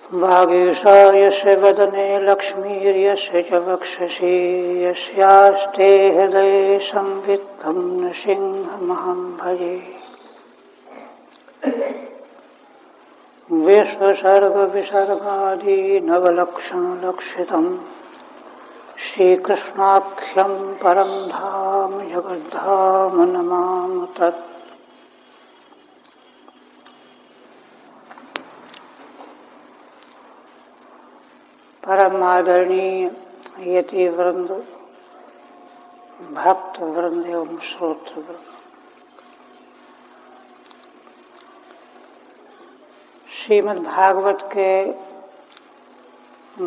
वागीशा यस्य वदने लक्ष्मीर्यस्य च वक्षसि यस्यास्ते हृदये संवित्तं नृसिंहमहं भजे। विश्वसर्गविसर्गादि नवलक्षणलक्षितं श्रीकृष्णाख्यं परं धाम जगद्धाम नमामि तत्। परम आदरणीय यति वृंद, भक्त वृंद एवं श्रोत्र वृंद, श्रीमद् भागवत के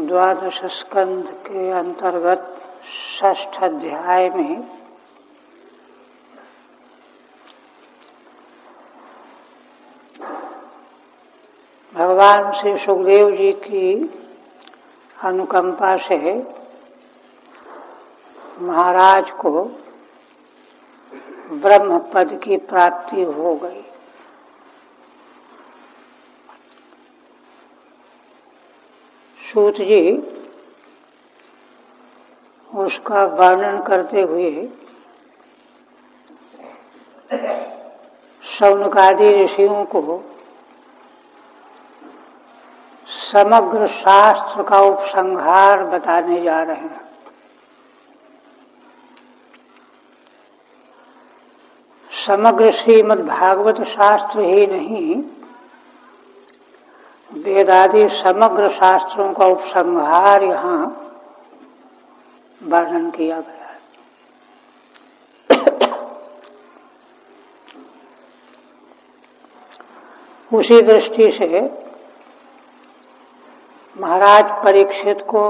द्वादश स्कंध के अंतर्गत षष्ठ अध्याय में भगवान श्री सुखदेव जी की अनुकंपा से महाराज को ब्रह्म पद की प्राप्ति हो गई। सूत जी उसका वर्णन करते हुए शौनकादि ऋषियों को समग्र शास्त्र का उपसंहार बताने जा रहे हैं। समग्र श्रीमद् भागवत शास्त्र ही नहीं, वेदादि समग्र शास्त्रों का उपसंहार यहाँ वर्णन किया गया है। उसी दृष्टि से महाराज परीक्षित को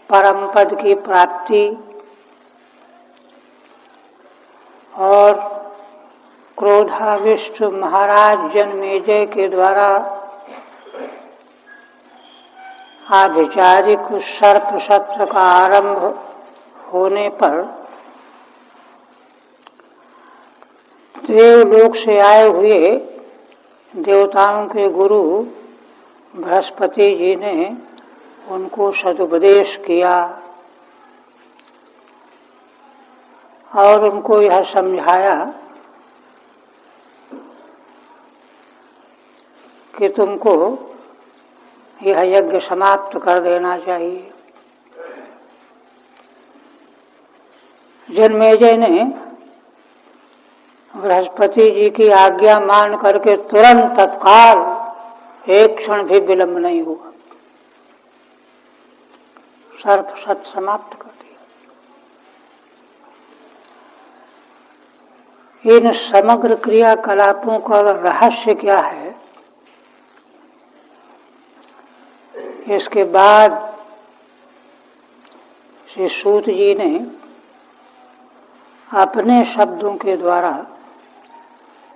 परम पद की प्राप्ति और क्रोधाविष्ट महाराज जन्मेजय के द्वारा आभिचारिक सर्प सत्र का आरंभ होने पर देवलोक से आए हुए देवताओं के गुरु बृहस्पति जी ने उनको सदुपदेश किया और उनको यह समझाया कि तुमको यह यज्ञ समाप्त कर देना चाहिए। जन्मेजय ने बृहस्पति जी की आज्ञा मान करके तुरंत तत्काल एक क्षण भी विलंब नहीं हुआ, सर्प सत समाप्त कर दिया। इन समग्र क्रियाकलापों का रहस्य क्या है, इसके बाद श्री सूत जी ने अपने शब्दों के द्वारा,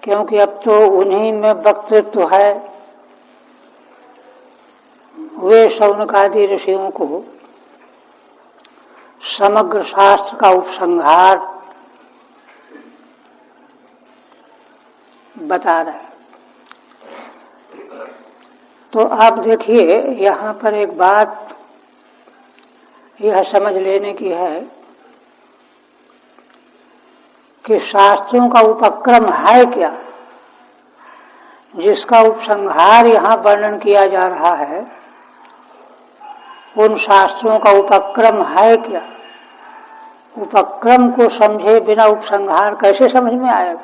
क्योंकि अब तो उन्हीं में वक्तृत्व है, वे शौनकादि ऋषियों को समग्र शास्त्र का उपसंहार बता रहे हैं। तो आप देखिए, यहाँ पर एक बात यह समझ लेने की है कि शास्त्रों का उपक्रम है क्या, जिसका उपसंहार यहाँ वर्णन किया जा रहा है। उन शास्त्रों का उपक्रम है क्या? उपक्रम को समझे बिना उपसंहार कैसे समझ में आएगा?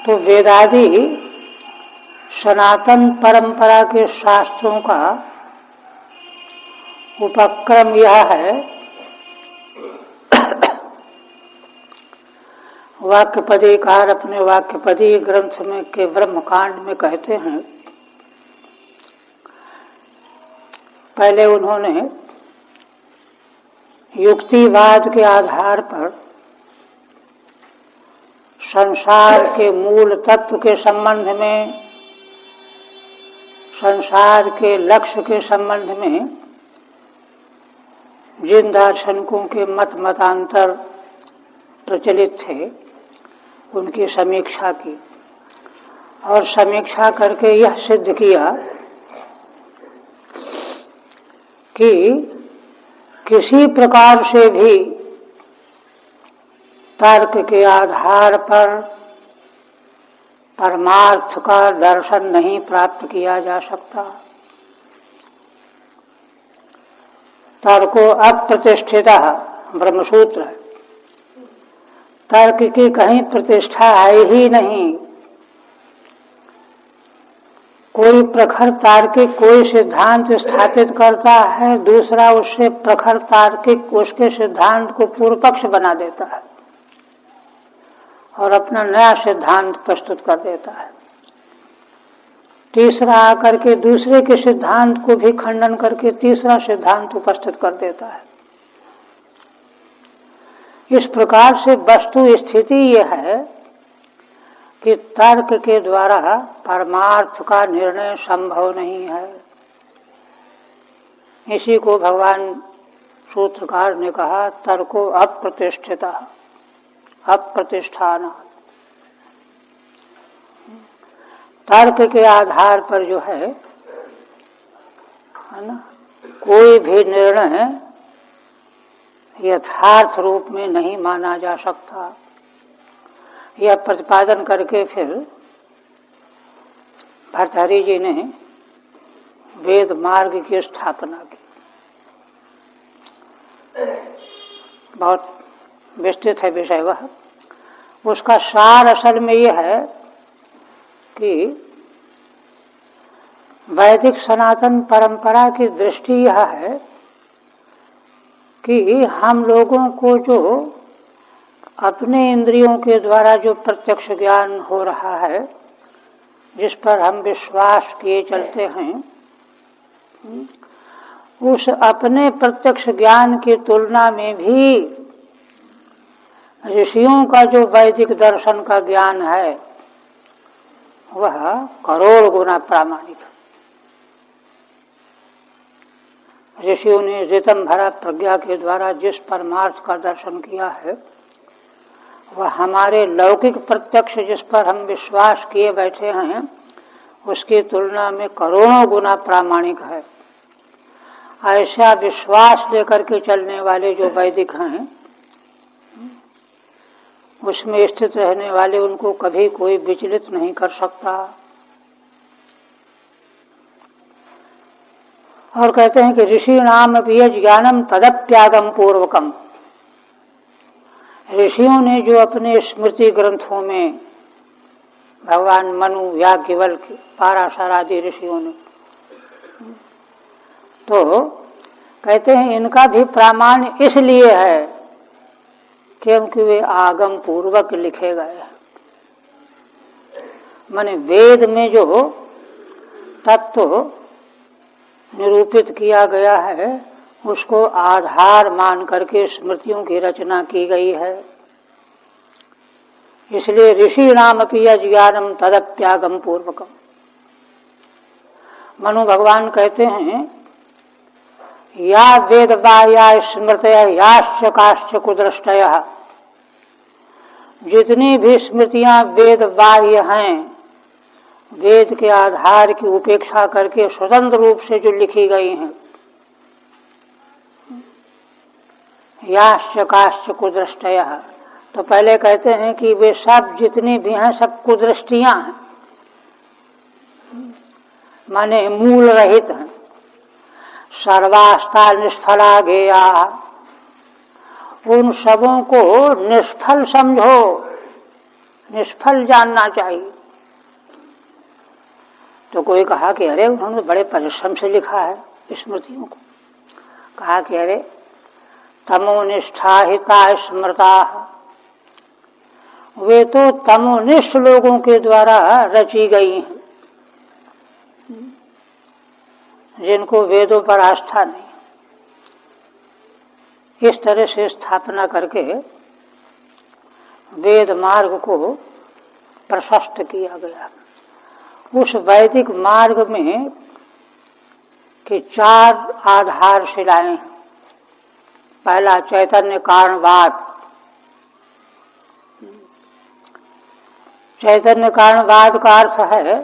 तो वेदादि सनातन परंपरा के शास्त्रों का उपक्रम यह है, वाक्यपदीकार अपने वाक्यपदी ग्रंथ में के ब्रह्मकांड में कहते हैं, पहले उन्होंने युक्तिवाद के आधार पर संसार के मूल तत्व के संबंध में, संसार के लक्ष्य के संबंध में जिन दार्शनिकों के मतांतर प्रचलित थे उनकी समीक्षा की और समीक्षा करके यह सिद्ध किया कि किसी प्रकार से भी तर्क के आधार पर परमार्थ का दर्शन नहीं प्राप्त किया जा सकता। तर्को अप्रतिष्ठित ब्रह्मसूत्र है। तर्क की कहीं प्रतिष्ठा है ही नहीं। कोई प्रखर तार्किक कोई सिद्धांत स्थापित करता है, दूसरा उससे प्रखर तार्किक उसके सिद्धांत को पूर्व पक्ष बना देता है और अपना नया सिद्धांत प्रस्तुत कर देता है। तीसरा आकर के दूसरे के सिद्धांत को भी खंडन करके तीसरा सिद्धांत उपस्थित कर देता है। इस प्रकार से वस्तु स्थिति यह है कि तर्क के द्वारा परमार्थ का निर्णय संभव नहीं है। इसी को भगवान सूत्रकार ने कहा तर्को अप्रतिष्ठित अप्रतिष्ठान। तर्क के आधार पर जो है ना, कोई भी निर्णय यथार्थ रूप में नहीं माना जा सकता। यह प्रतिपादन करके फिर भर्तृहरि जी ने वेद मार्ग की स्थापना की। बहुत विस्तृत है विषय वह। उसका सार असल में यह है कि वैदिक सनातन परंपरा की दृष्टि यह है कि हम लोगों को जो अपने इंद्रियों के द्वारा जो प्रत्यक्ष ज्ञान हो रहा है, जिस पर हम विश्वास किए चलते हैं, उस अपने प्रत्यक्ष ज्ञान की तुलना में भी ऋषियों का जो वैदिक दर्शन का ज्ञान है वह करोड़ गुना प्रामाणिक है। ऋषियों ने ऋतम भरा प्रज्ञा के द्वारा जिस परमार्थ का दर्शन किया है वह हमारे लौकिक प्रत्यक्ष जिस पर हम विश्वास किए बैठे हैं उसकी तुलना में करोड़ों गुना प्रामाणिक है। ऐसा विश्वास लेकर के चलने वाले जो वैदिक हैं उसमें स्थित रहने वाले उनको कभी कोई विचलित नहीं कर सकता। और कहते हैं कि ऋषि नाम यज ज्ञानम तदप्यागम पूर्वकम। ऋषियों ने जो अपने स्मृति ग्रंथों में भगवान मनु याज्ञवल्क्य पाराशर आदि ऋषियों ने तो कहते हैं इनका भी प्रामाण्य इसलिए है क्योंकि वे आगम पूर्वक लिखे गए। माने वेद में जो तत्व निरूपित किया गया है उसको आधार मान करके स्मृतियों की रचना की गई है। इसलिए ऋषि नाम अपि ज्ञानम तदप्यागम पूर्वकम। मनु भगवान कहते हैं या वेद बाह्या स्मृतय याश्च काश्च कुदृष्टय। जितनी भी स्मृतियां वेद बाह्य हैं, वेद के आधार की उपेक्षा करके स्वतंत्र रूप से जो लिखी गई हैं, याश्च काश्च कुदृष्टय, तो पहले कहते हैं कि वे सब जितनी भी हैं सब कुदृष्टियां हैं, माने मूल रहित हैं। सर्वास्ता निष्फला गेया, उन सबों को निष्फल समझो, निष्फल जानना चाहिए। तो कोई कहा कि अरे उन्होंने बड़े परिश्रम से लिखा है स्मृतियों को। कहा कि अरे तमोनिष्ठा हिता स्मृता, वे तो तमोनिष्ठ लोगों के द्वारा रची गई हैं जिनको वेदों पर आस्था नहीं। इस तरह से स्थापना करके वेद मार्ग को प्रशस्त किया गया। उस वैदिक मार्ग में के 4 आधारशिलाएं हैं। पहला चैतन्य कारणवाद, चैतन्य कारणवाद का अर्थ है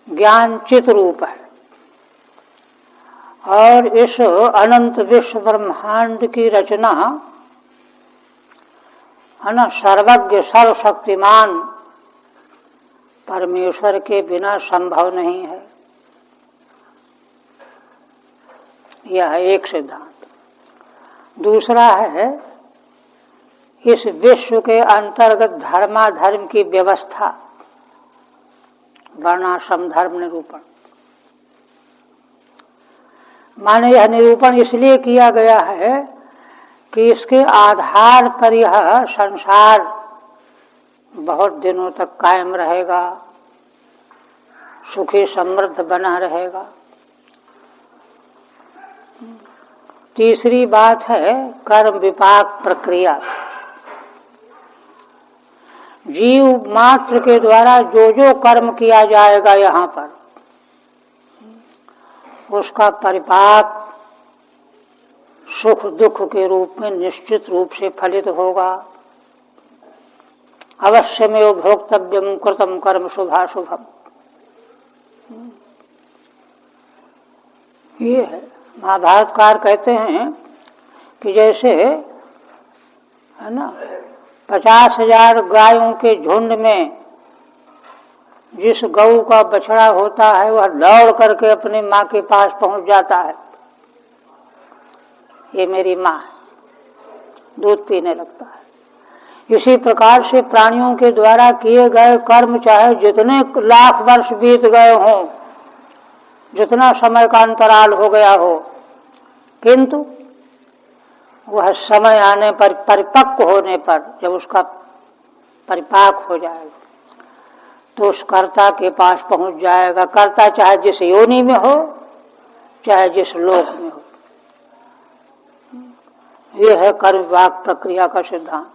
ज्ञान चित रूप है, और इस अनंत विश्व ब्रह्मांड की रचना है ना सर्वज्ञ सर्वशक्तिमान परमेश्वर के बिना संभव नहीं है। यह एक सिद्धांत। दूसरा है इस विश्व के अंतर्गत धर्माधर्म की व्यवस्था, वर्णाश्रम धर्म निरूपण। माने यह निरूपण इसलिए किया गया है कि इसके आधार पर यह संसार बहुत दिनों तक कायम रहेगा, सुखी समृद्ध बना रहेगा। तीसरी बात है कर्म विपाक प्रक्रिया। जीव मात्र के द्वारा जो जो कर्म किया जाएगा यहाँ पर, उसका परिपाक सुख दुख के रूप में निश्चित रूप से फलित होगा। अवश्यमेव भोक्तव्यम कृतम कर्म शुभाशुभम। ये है। महाभारतकार कहते हैं कि जैसे है ना 50,000 गायों के झुंड में जिस गऊ का बछड़ा होता है वह दौड़ करके अपनी माँ के पास पहुंच जाता है, ये मेरी माँ, दूध पीने लगता है। इसी प्रकार से प्राणियों के द्वारा किए गए कर्म चाहे जितने लाख वर्ष बीत गए हों, जितना समय का अंतराल हो गया हो, किंतु वह समय आने पर, परिपक्व होने पर, जब उसका परिपाक हो जाएगा तो उस कर्ता के पास पहुंच जाएगा। कर्ता चाहे जिस योनि में हो, चाहे जिस लोक में हो। यह है कर्म विपाक प्रक्रिया का सिद्धांत।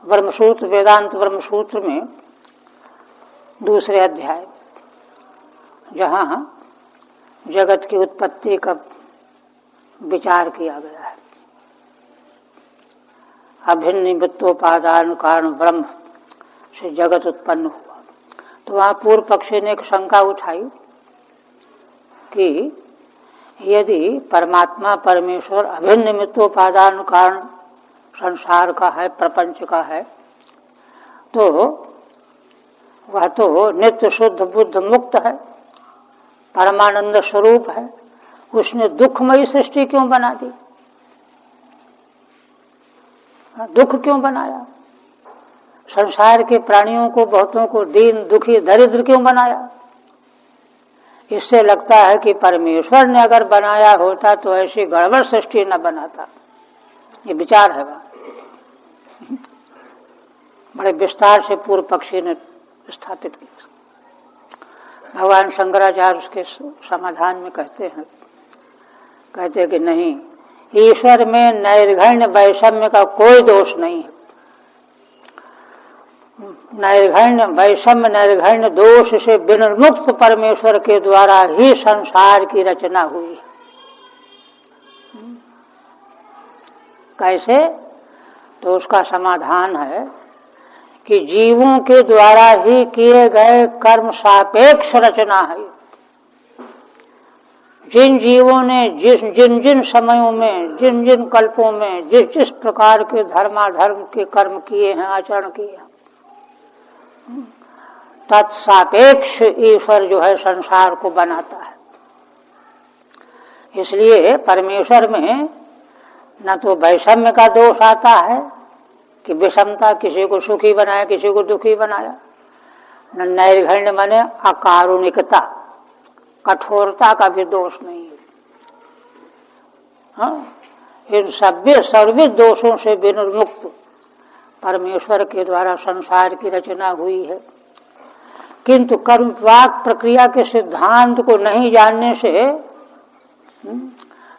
ब्रह्मसूत्र, वेदांत ब्रह्मसूत्र में दूसरे अध्याय, जहाँ जगत की उत्पत्ति का विचार किया गया है, अभिन्न निमित्तोपादान कारण ब्रह्म से जगत उत्पन्न हुआ, तो वहाँ पूर्व पक्षी ने एक शंका उठाई कि यदि परमात्मा परमेश्वर अभिन्न निमित्तोपादान कारण संसार का है, प्रपंच का है, तो वह तो नित्य शुद्ध बुद्ध मुक्त है, परमानंद स्वरूप है, उसने दुखमयी सृष्टि क्यों बना दी? दुख क्यों बनाया? संसार के प्राणियों को, बहुतों को दीन दुखी दरिद्र क्यों बनाया? इससे लगता है कि परमेश्वर ने अगर बनाया होता तो ऐसी गड़बड़ सृष्टि न बनाता। ये विचार है वहाँ, बड़े विस्तार से पूर्व पक्षी ने स्थापित किया। भगवान शंकराचार्य उसके समाधान में कहते हैं कि नहीं, ईश्वर में नैर्घण्य वैषम्य का कोई दोष नहीं है। नैर्घण्य वैषम्य, नैर्घण्य दोष से विनिर्मुक्त परमेश्वर के द्वारा ही संसार की रचना हुई। कैसे? तो उसका समाधान है कि जीवों के द्वारा ही किए गए कर्म सापेक्ष रचना है। जिन जीवों ने जिन जिन समयों में, जिन जिन कल्पों में जिस जिस प्रकार के धर्माधर्म के कर्म किए हैं, आचरण किए हैं, तत्सापेक्ष ईश्वर जो है संसार को बनाता है। इसलिए परमेश्वर में न तो वैषम्य का दोष आता है कि विषमता, किसी को सुखी बनाया किसी को दुखी बनाया, न नैर्घण्य माने अकारुणिकता, कठोरता का भी दोष नहीं है। हाँ, इन सर्व दोषों से विनिर्मुक्त परमेश्वर के द्वारा संसार की रचना हुई है। किंतु कर्म विपाक प्रक्रिया के सिद्धांत को नहीं जानने से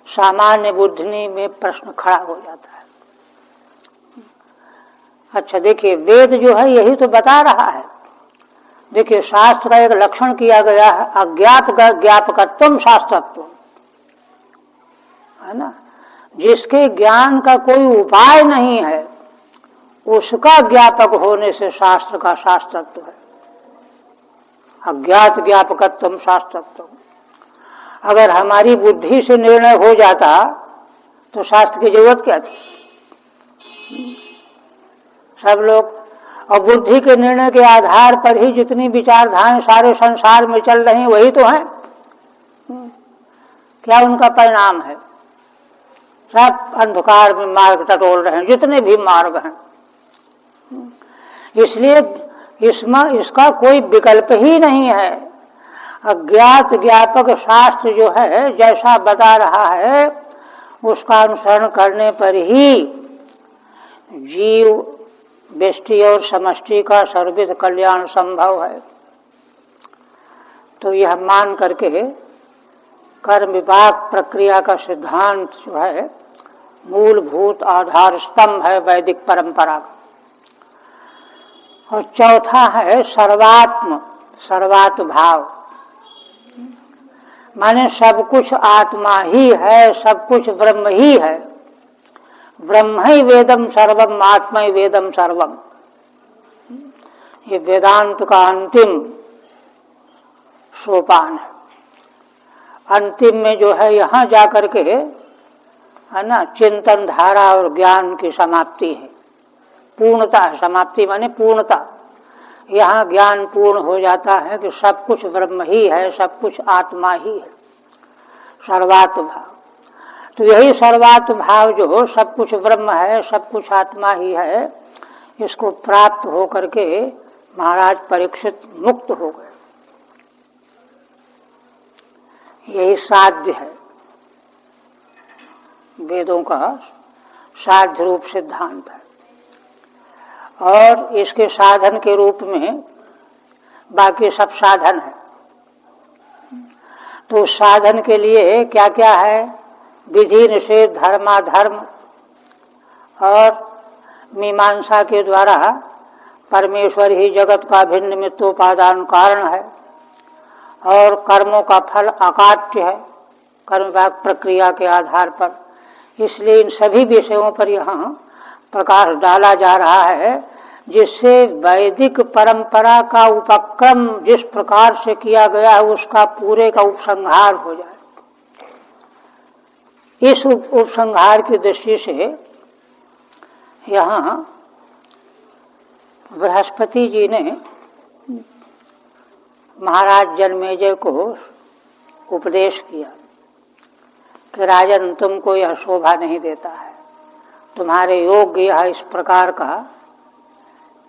सामान्य बुद्धि में प्रश्न खड़ा हो जाता है। अच्छा देखिए, वेद जो है यही तो बता रहा है। देखिए, शास्त्र का एक लक्षण किया गया है, अज्ञात ज्ञापकत्वम शास्त्रत्वम, है ना। जिसके ज्ञान का कोई उपाय नहीं है उसका ज्ञापक होने से शास्त्र का शास्त्रत्व है। अज्ञात ज्ञापकत्वम शास्त्रत्व। अगर हमारी बुद्धि से निर्णय हो जाता तो शास्त्र की जरूरत क्या थी? सब लोग, और बुद्धि के निर्णय के आधार पर ही जितनी विचारधाराएं सारे संसार में चल रही वही तो हैं। क्या उनका परिणाम है? सब अंधकार में मार्ग टटोल रहे हैं, जितने भी मार्ग हैं। इसलिए इसका कोई विकल्प ही नहीं है। अज्ञात ज्ञापक शास्त्र जो है जैसा बता रहा है उसका अनुसरण करने पर ही जीव, व्यष्टि और समष्टि का सर्वविध कल्याण संभव है। तो यह मान करके कर्म विपाक प्रक्रिया का सिद्धांत जो है मूलभूत आधार स्तंभ है वैदिक परंपरा का। और चौथा है सर्वात्म, सर्वात भाव, माने सब कुछ आत्मा ही है, सब कुछ ब्रह्म ही है। ब्रह्म ही वेदम सर्वम, आत्मा ही वेदम सर्वम। ये वेदांत का अंतिम सोपान है। अंतिम में जो है यहाँ जाकर के है ना चिंतन धारा और ज्ञान की समाप्ति है, पूर्णता है। समाप्ति माने पूर्णता। यहाँ ज्ञान पूर्ण हो जाता है कि सब कुछ ब्रह्म ही है, सब कुछ आत्मा ही है। सर्वात्म भाव, तो यही सर्वात्म भाव जो सब कुछ ब्रह्म है, सब कुछ आत्मा ही है, इसको प्राप्त हो करके महाराज परीक्षित मुक्त हो गए। यही साध्य है, वेदों का साध्य रूप सिद्धांत है। और इसके साधन के रूप में बाकी सब साधन है। तो साधन के लिए क्या क्या है? विधि, निषेध, धर्माधर्म, और मीमांसा के द्वारा परमेश्वर ही जगत का भिन्न निमित्तोपादान कारण है, और कर्मों का फल अकाट्य है कर्म विभाग प्रक्रिया के आधार पर। इसलिए इन सभी विषयों पर यहाँ प्रकाश डाला जा रहा है, जिससे वैदिक परंपरा का उपक्रम जिस प्रकार से किया गया है उसका पूरे का उपसंहार हो जाए। इस उपसंहार की दृष्टि से यहाँ बृहस्पति जी ने महाराज जन्मेजय को उपदेश किया कि राजन, तुमको यह शोभा नहीं देता है, तुम्हारे योग्य यह इस प्रकार का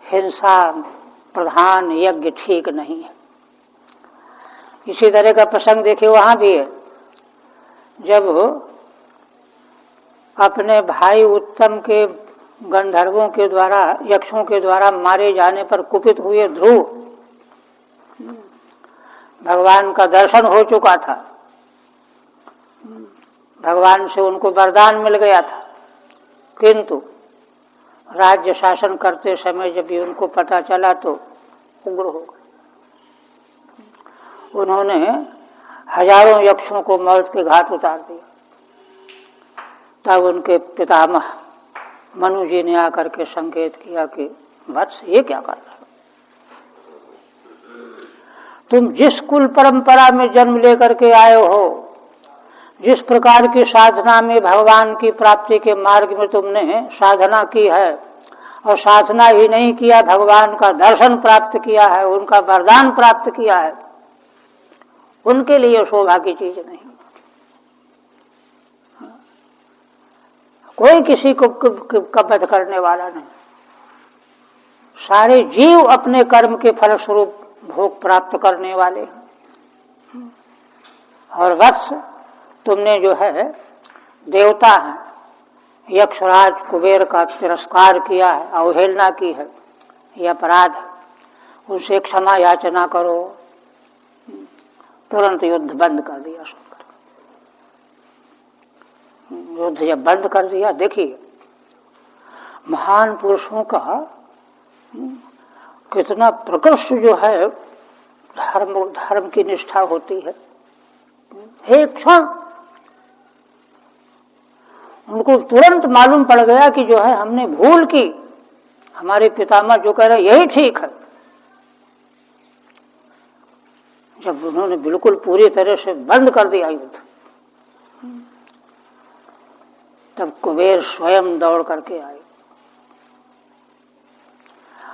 हिंसा प्रधान यज्ञ ठीक नहीं है। इसी तरह का प्रसंग देखिए वहां भी है, जब अपने भाई उत्तम के गंधर्वों के द्वारा, यक्षों के द्वारा मारे जाने पर कुपित हुए ध्रुव, भगवान का दर्शन हो चुका था, भगवान से उनको वरदान मिल गया था, किंतु राज्य शासन करते समय जब भी उनको पता चला तो उग्र हो गए। उन्होंने हजारों यक्षों को मौत के घाट उतार दिया। तब उनके पितामह मनु जी ने आकर के संकेत किया कि वत्स, ये क्या कर रहे हो? तुम जिस कुल परंपरा में जन्म लेकर के आए हो, जिस प्रकार की साधना में भगवान की प्राप्ति के मार्ग में तुमने साधना की है, और साधना ही नहीं किया, भगवान का दर्शन प्राप्त किया है, उनका वरदान प्राप्त किया है, उनके लिए शोभा की चीज नहीं। कोई किसी को वध करने वाला नहीं। सारे जीव अपने कर्म के फलस्वरूप भोग प्राप्त करने वाले हैं। और वत्स, तुमने जो है देवता है, यक्षराज कुबेर का तिरस्कार किया है, अवहेलना की है, यह अपराध है, उनसे क्षमा याचना करो। तुरंत युद्ध बंद कर दिया। युद्ध जब बंद कर दिया, देखिए महान पुरुषों का कितना प्रकृष्ट जो है धर्म की निष्ठा होती है। एक क्षण उनको तुरंत मालूम पड़ गया कि जो है हमने भूल की, हमारे पितामह जो कह रहे यही ठीक है। जब उन्होंने बिल्कुल पूरी तरह से बंद कर दिया युद्ध, तब कुबेर स्वयं दौड़ करके आए।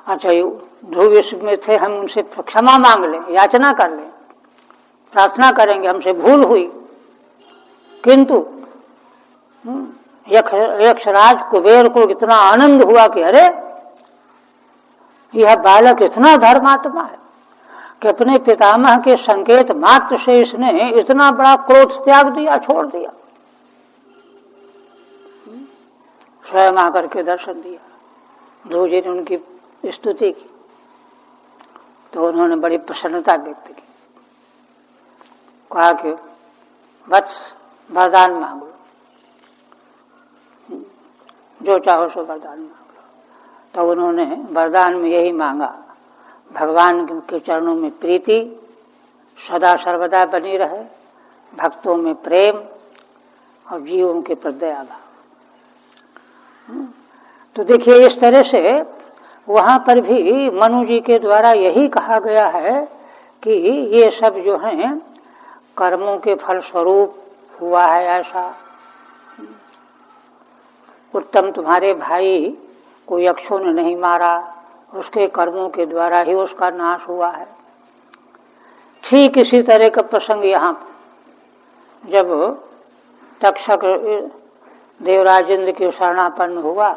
अच्छा, ध्रुव में थे, हम उनसे क्षमा मांग लें, याचना कर लें, प्रार्थना करेंगे, हमसे भूल हुई। किंतु यक्षराज कुबेर को इतना आनंद हुआ कि अरे यह बालक इतना धर्मात्मा है कि अपने पितामह के संकेत मात्र से इसने इतना बड़ा क्रोध त्याग दिया, छोड़ दिया, स्वयं आकर के दर्शन दिया। ध्रुव जी ने उनकी स्तुति की तो उन्होंने बड़ी प्रसन्नता व्यक्त की, कहा कि वत्स वरदान मांग लो, जो चाहो सो वरदान मांग लो। तो उन्होंने वरदान में यही मांगा, भगवान के चरणों में प्रीति सदा सर्वदा बनी रहे, भक्तों में प्रेम और जीवों के प्रति दया भाव। तो देखिए, इस तरह से वहाँ पर भी मनु जी के द्वारा यही कहा गया है कि ये सब जो हैं कर्मों के फल स्वरूप हुआ है। ऐसा उत्तम तुम्हारे भाई को यक्षों ने नहीं मारा, उसके कर्मों के द्वारा ही उसका नाश हुआ है। ठीक इसी तरह का प्रसंग यहाँ, जब तक्षक देवराजेंद्र के शरणापन्न हुआ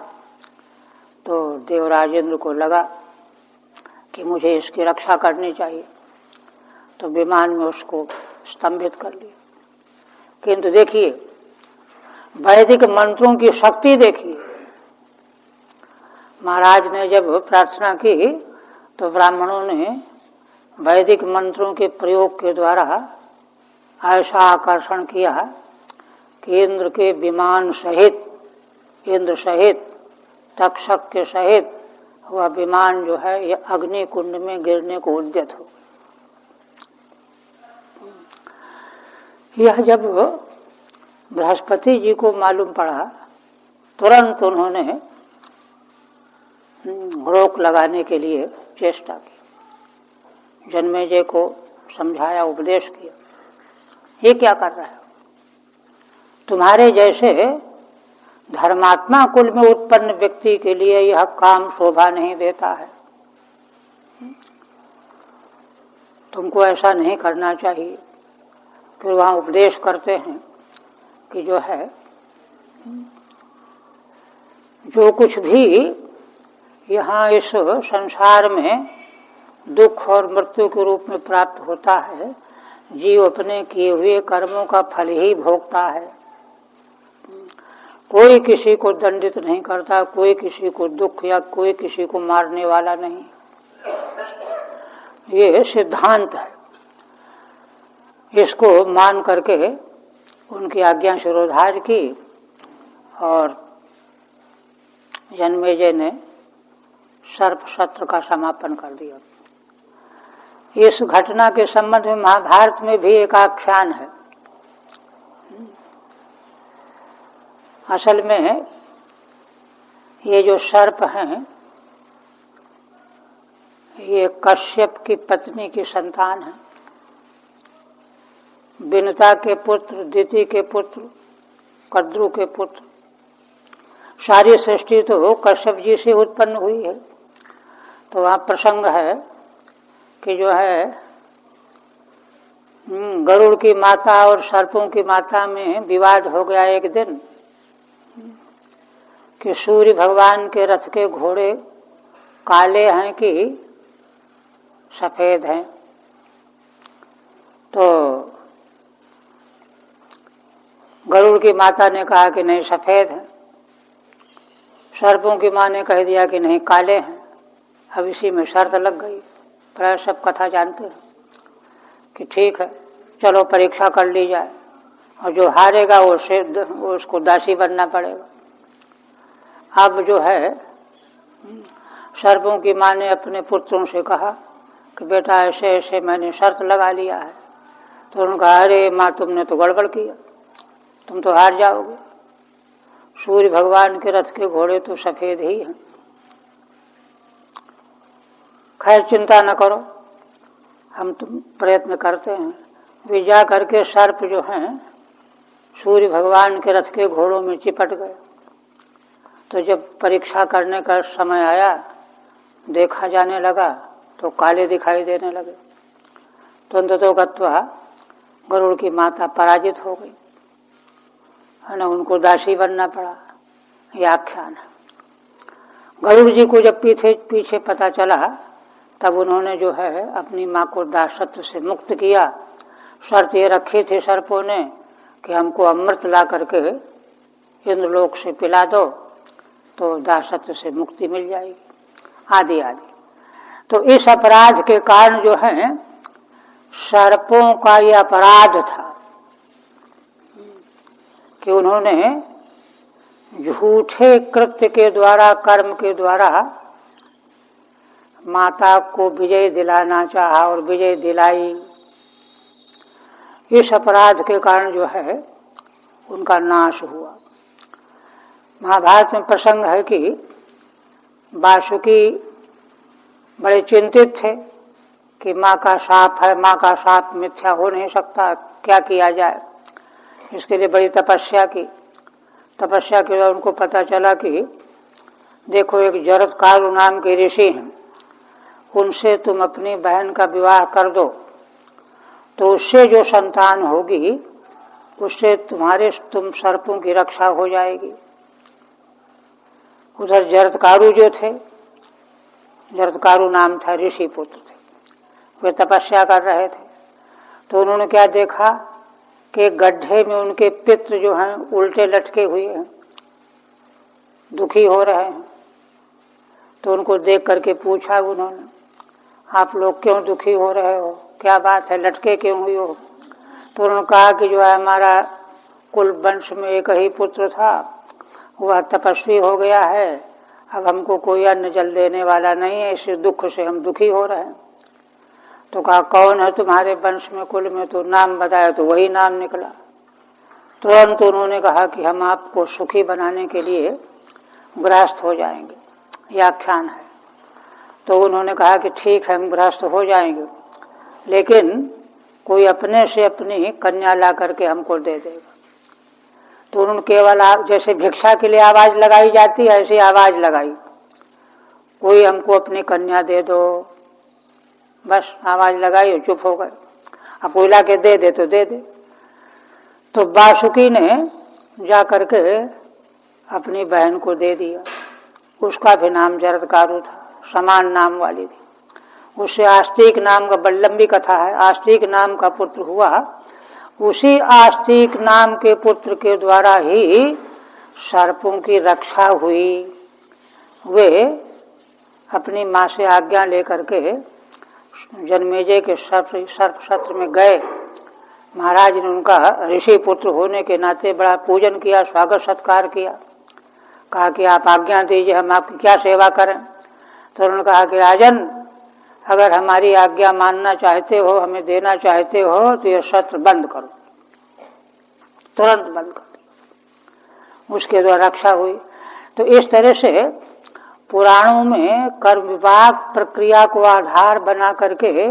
तो देवराजेंद्र को लगा कि मुझे इसकी रक्षा करनी चाहिए, तो विमान में उसको स्तंभित कर लिया। किंतु देखिए, वैदिक मंत्रों की शक्ति देखिए, महाराज ने जब प्रार्थना की तो ब्राह्मणों ने वैदिक मंत्रों के प्रयोग के द्वारा ऐसा आकर्षण किया कि इंद्र के विमान सहित, इंद्र सहित, तक्षक के सहित वह विमान जो है ये अग्नि कुंड में गिरने को उद्यत हो। यह जब बृहस्पति जी को मालूम पड़ा, तुरंत उन्होंने रोक लगाने के लिए चेष्टा की, जन्मेजय को समझाया, उपदेश किया, ये क्या कर रहा है, तुम्हारे जैसे धर्मात्मा कुल में उत्पन्न व्यक्ति के लिए यह काम शोभा नहीं देता है, तुमको ऐसा नहीं करना चाहिए। फिर वहाँ उपदेश करते हैं कि जो है, जो कुछ भी यहाँ इस संसार में दुख और मृत्यु के रूप में प्राप्त होता है, जीव अपने किए हुए कर्मों का फल ही भोगता है। कोई किसी को दंडित नहीं करता, कोई किसी को दुख या कोई किसी को मारने वाला नहीं, ये सिद्धांत है। इसको मान करके उनकी आज्ञा शिरोधार्य की और जन्मेजय ने सर्प सत्र का समापन कर दिया। इस घटना के संबंध में महाभारत में भी एक आख्यान है। असल में ये जो सर्प हैं ये कश्यप की पत्नी की संतान है, विनता के पुत्र, दिति के पुत्र, कद्रु के पुत्र। सारी सृष्टि तो कश्यप जी से उत्पन्न हुई है। तो वहाँ प्रसंग है कि जो है गरुड़ की माता और सर्पों की माता में विवाद हो गया एक दिन कि सूर्य भगवान के रथ के घोड़े काले हैं कि सफेद हैं। तो गरुड़ की माता ने कहा कि नहीं सफेद है, सर्पों की माँ ने कह दिया कि नहीं काले हैं। अब इसी में शर्त लग गई। प्राय सब कथा जानते हैं कि ठीक है चलो परीक्षा कर ली जाए और जो हारेगा वो उसको दासी बनना पड़ेगा। अब जो है सर्पों की माँ ने अपने पुत्रों से कहा कि बेटा ऐसे ऐसे मैंने शर्त लगा लिया है। तो उन्होंने कहा अरे माँ तुमने तो गड़बड़ किया, तुम तो हार जाओगे, सूर्य भगवान के रथ के घोड़े तो सफ़ेद ही हैं। खैर चिंता न करो, हम तुम प्रयत्न करते हैं। वे जा करके सर्प जो हैं सूर्य भगवान के रथ के घोड़ों में चिपट गए। तो जब परीक्षा करने का समय आया, देखा जाने लगा तो काले दिखाई देने लगे। तो अंततो गत्वा गरुड़ की माता पराजित हो गई, है ना, उनको दासी बनना पड़ा। यह आख्यान है। गरुड़ जी को जब पीछे पता चला, तब उन्होंने जो है अपनी माँ को दासत्व से मुक्त किया। शर्त ये रखी थी सर्पों ने कि हमको अमृत ला करके इंद्रलोक से पिला दो तो दासत्व से मुक्ति मिल जाएगी, आदि आदि। तो इस अपराध के कारण जो है सर्पों का यह अपराध था कि उन्होंने झूठे कृत्य के द्वारा, कर्म के द्वारा माता को विजय दिलाना चाहा और विजय दिलाई। इस अपराध के कारण जो है उनका नाश हुआ। महाभारत में प्रसंग है कि वासुकी बड़े चिंतित थे कि माँ का शाप है, माँ का शाप मिथ्या हो नहीं सकता, क्या किया जाए। इसके लिए बड़ी तपस्या की। तपस्या के बाद उनको पता चला कि देखो एक जरत्कारू नाम के ऋषि हैं, उनसे तुम अपनी बहन का विवाह कर दो तो उससे जो संतान होगी उससे तुम सर्पों की रक्षा हो जाएगी। उधर जरत्कारू जो थे, जरत्कारू नाम था, ऋषि पुत्र थे, वे तपस्या कर रहे थे। तो उन्होंने क्या देखा कि गड्ढे में उनके पितृ जो हैं उल्टे लटके हुए हैं, दुखी हो रहे हैं। तो उनको देख करके पूछा उन्होंने, आप लोग क्यों दुखी हो रहे हो, क्या बात है, लटके क्यों हुए हो। तो उन्होंने कहा कि जो है हमारा कुल वंश में एक ही पुत्र था, वह तपस्वी हो गया है, अब हमको कोई अन्न जल देने वाला नहीं है, इस दुख से हम दुखी हो रहे हैं। तो कहा कौन है तुम्हारे वंश में, कुल में, तो नाम बताया तो वही नाम निकला। तुरंत उन्होंने कहा कि हम आपको सुखी बनाने के लिए गृहस्थ हो जाएंगे, यह आख्यान है। तो उन्होंने कहा कि ठीक है हम गृहस्थ हो जाएंगे, लेकिन कोई अपने से अपनी कन्या ला करके हमको दे देगा। तो उन्होंने केवल जैसे भिक्षा के लिए आवाज लगाई जाती है ऐसी आवाज लगाई, कोई हमको अपनी कन्या दे दो। बस आवाज लगाई और चुप हो गए। अब कोई ला के दे दे तो दे दे। तो वासुकी ने जा करके अपनी बहन को दे दिया। उसका भी नाम जरत्कारू था, समान नाम वाली थी। उससे आस्तिक नाम का, बड़ी लंबी कथा है, आस्तिक नाम का पुत्र हुआ। उसी आस्तिक नाम के पुत्र के द्वारा ही सर्पों की रक्षा हुई। वे अपनी माँ से आज्ञा लेकर के जन्मेजय के सर्प सत्र में गए। महाराज ने उनका ऋषि पुत्र होने के नाते बड़ा पूजन किया, स्वागत सत्कार किया। कहा कि आप आज्ञा दीजिए, हम आपकी क्या सेवा करें। तो उन्होंने कहा कि राजन, अगर हमारी आज्ञा मानना चाहते हो, हमें देना चाहते हो, तो यह सत्र बंद करो, तुरंत बंद करो। उसके द्वारा रक्षा हुई। तो इस तरह से पुराणों में कर्म विभाग प्रक्रिया को आधार बना करके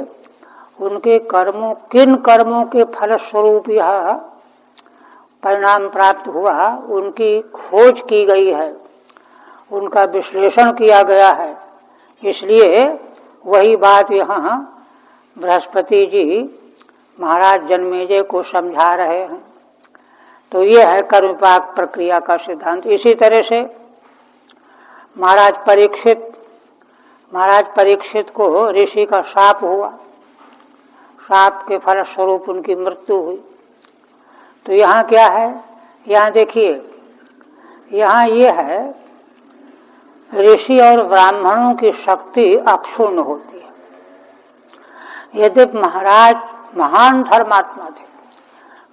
उनके कर्मों, किन कर्मों के फलस्वरूप यह परिणाम प्राप्त हुआ, उनकी खोज की गई है, उनका विश्लेषण किया गया है। इसलिए वही बात यहाँ बृहस्पति जी महाराज जन्मेजय को समझा रहे हैं। तो ये है कर्म विभाग प्रक्रिया का सिद्धांत। इसी तरह से महाराज परीक्षित को ऋषि का शाप हुआ, शाप के फलस्वरूप उनकी मृत्यु हुई। तो यहाँ क्या है, यहाँ देखिए, यहाँ ये है ऋषि और ब्राह्मणों की शक्ति अक्षुण्ण होती है। यदि महाराज महान धर्मात्मा थे,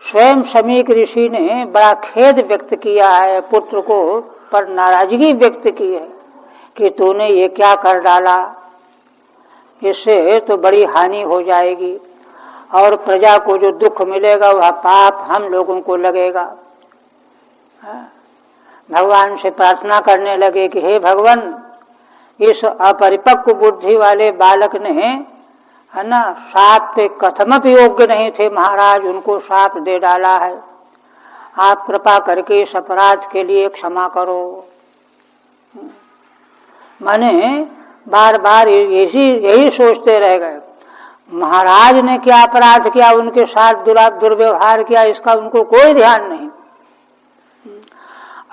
स्वयं समीक ऋषि ने बड़ा खेद व्यक्त किया है, पुत्र को पर नाराजगी व्यक्त की है कि तूने ये क्या कर डाला, इससे तो बड़ी हानि हो जाएगी और प्रजा को जो दुख मिलेगा वह पाप हम लोगों को लगेगा। भगवान से प्रार्थना करने लगे कि हे भगवान, इस अपरिपक्व बुद्धि वाले बालक ने, है ना, साप पे कथमपि योग्य नहीं थे महाराज, उनको साप दे डाला है, आप कृपा करके इस अपराध के लिए क्षमा करो। माने बार बार यही सोचते रह गए, महाराज ने क्या अपराध किया, उनके साथ दुर्व्यवहार किया, इसका उनको कोई ध्यान नहीं।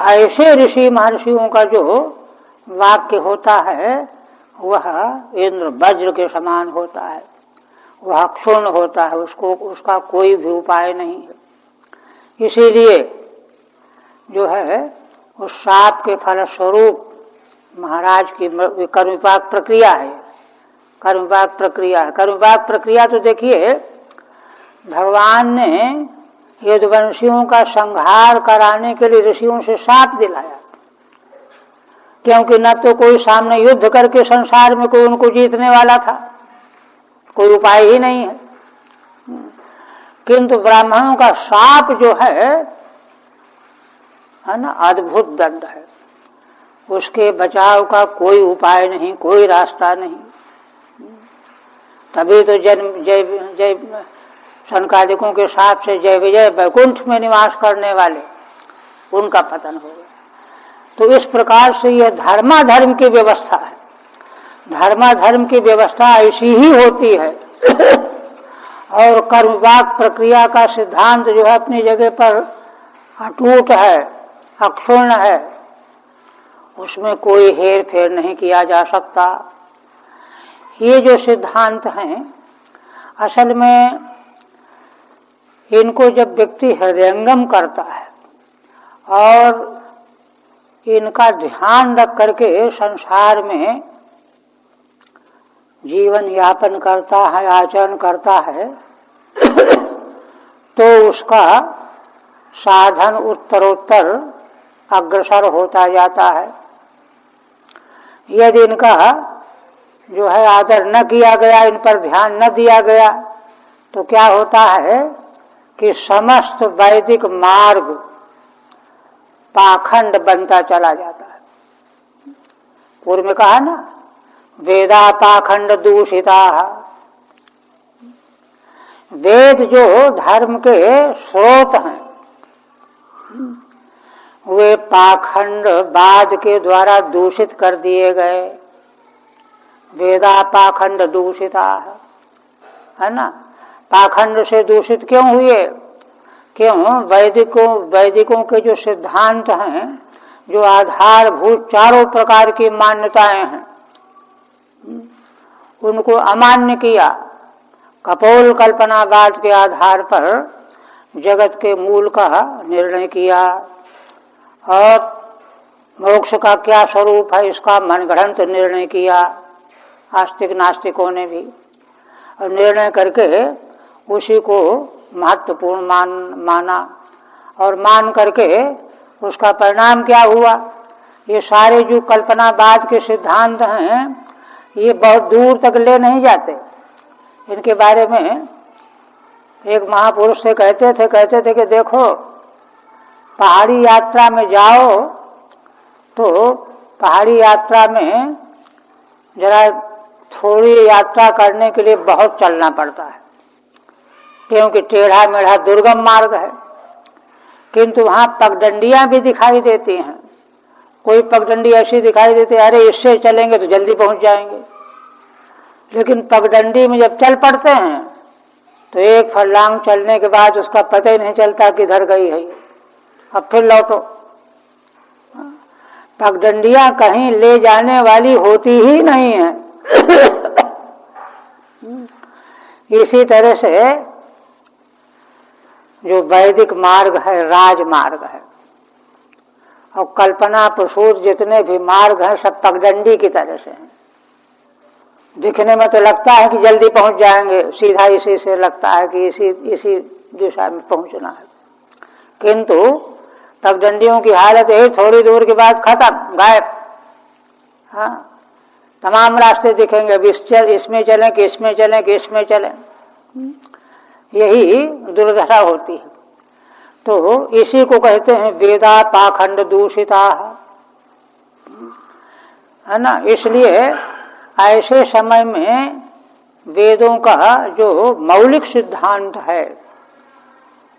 ऐसे ऋषि महर्षियों का जो वाक्य होता है वह इंद्र वज्र के समान होता है, वह क्षुण्ण होता है, उसका कोई भी उपाय नहीं है। इसीलिए जो है उस शाप के फलस्वरूप महाराज की कर्मविपाक प्रक्रिया है। कर्मविपाक प्रक्रिया तो देखिए, भगवान ने यदुवंशियों का संहार कराने के लिए ऋषियों से शाप दिलाया, क्योंकि न तो कोई सामने युद्ध करके संसार में कोई उनको जीतने वाला था, कोई उपाय ही नहीं है। किंतु ब्राह्मणों का शाप जो है ना, अद्भुत दंड है, उसके बचाव का कोई उपाय नहीं, कोई रास्ता नहीं। तभी तो जय सनकादिकों के साथ से जय विजय वैकुंठ में निवास करने वाले उनका पतन हो गया। तो इस प्रकार से यह धर्माधर्म की व्यवस्था है। धर्माधर्म की व्यवस्था ऐसी ही होती है और कर्मवाक प्रक्रिया का सिद्धांत जो है अपनी जगह पर अटूट है, अक्षुण्ण है, उसमें कोई हेर फेर नहीं किया जा सकता। ये जो सिद्धांत हैं, असल में इनको जब व्यक्ति हृदयंगम करता है और इनका ध्यान रख करके संसार में जीवन यापन करता है, आचरण करता है, तो उसका साधन उत्तरोत्तर अग्रसर होता जाता है। यदि इनका जो है आदर न किया गया, इन पर ध्यान न दिया गया, तो क्या होता है कि समस्त वैदिक मार्ग पाखंड बनता चला जाता है। पूर्व में कहा ना, वेदा पाखंड दूषिता। वेद जो धर्म के स्रोत हैं वे पाखंडवाद के द्वारा दूषित कर दिए गए। वेदा पाखंड दूषिता है ना। पाखंड से दूषित क्यों हुए? क्यों? वैदिकों के जो सिद्धांत हैं, जो आधारभूत चारों प्रकार की मान्यताएं हैं, उनको अमान्य किया। कपोल कल्पनावाद के आधार पर जगत के मूल का निर्णय किया और मोक्ष का क्या स्वरूप है इसका मनगढ़ंत निर्णय किया आस्तिक नास्तिकों ने भी, और निर्णय करके उसी को महत्वपूर्ण माना और मान करके उसका परिणाम क्या हुआ? ये सारे जो कल्पनावाद के सिद्धांत हैं ये बहुत दूर तक ले नहीं जाते। इनके बारे में एक महापुरुष से कहते थे कि देखो, पहाड़ी यात्रा में जाओ तो पहाड़ी यात्रा में जरा थोड़ी यात्रा करने के लिए बहुत चलना पड़ता है, क्योंकि टेढ़ा मेढ़ा दुर्गम मार्ग है। किंतु वहाँ पगडंडियाँ भी दिखाई देती हैं। कोई पगडंडी ऐसी दिखाई देती है, अरे इससे चलेंगे तो जल्दी पहुँच जाएंगे। लेकिन पगडंडी में जब चल पड़ते हैं तो एक फरलांग चलने के बाद उसका पता ही नहीं चलता किधर गई है, अब फिर लौटो। पगडंडियाँ कहीं ले जाने वाली होती ही नहीं है। इसी तरह से जो वैदिक मार्ग है राजमार्ग है, और कल्पना प्रसूत जितने भी मार्ग हैं सब पगडंडी की तरह से हैं। दिखने में तो लगता है कि जल्दी पहुंच जाएंगे, सीधा इसी से लगता है कि इसी दिशा में पहुंचना है, किंतु पगडंडियों की हालत यही, थोड़ी दूर के बाद खत्म, गायब। हाँ, तमाम रास्ते दिखेंगे, अब इसमें चलें कि इसमें चलें कि इसमें चलें, यही दुर्दशा होती है। तो इसी को कहते हैं वेदा पाखंड दूषिता। है ना। इसलिए ऐसे समय में वेदों का जो मौलिक सिद्धांत है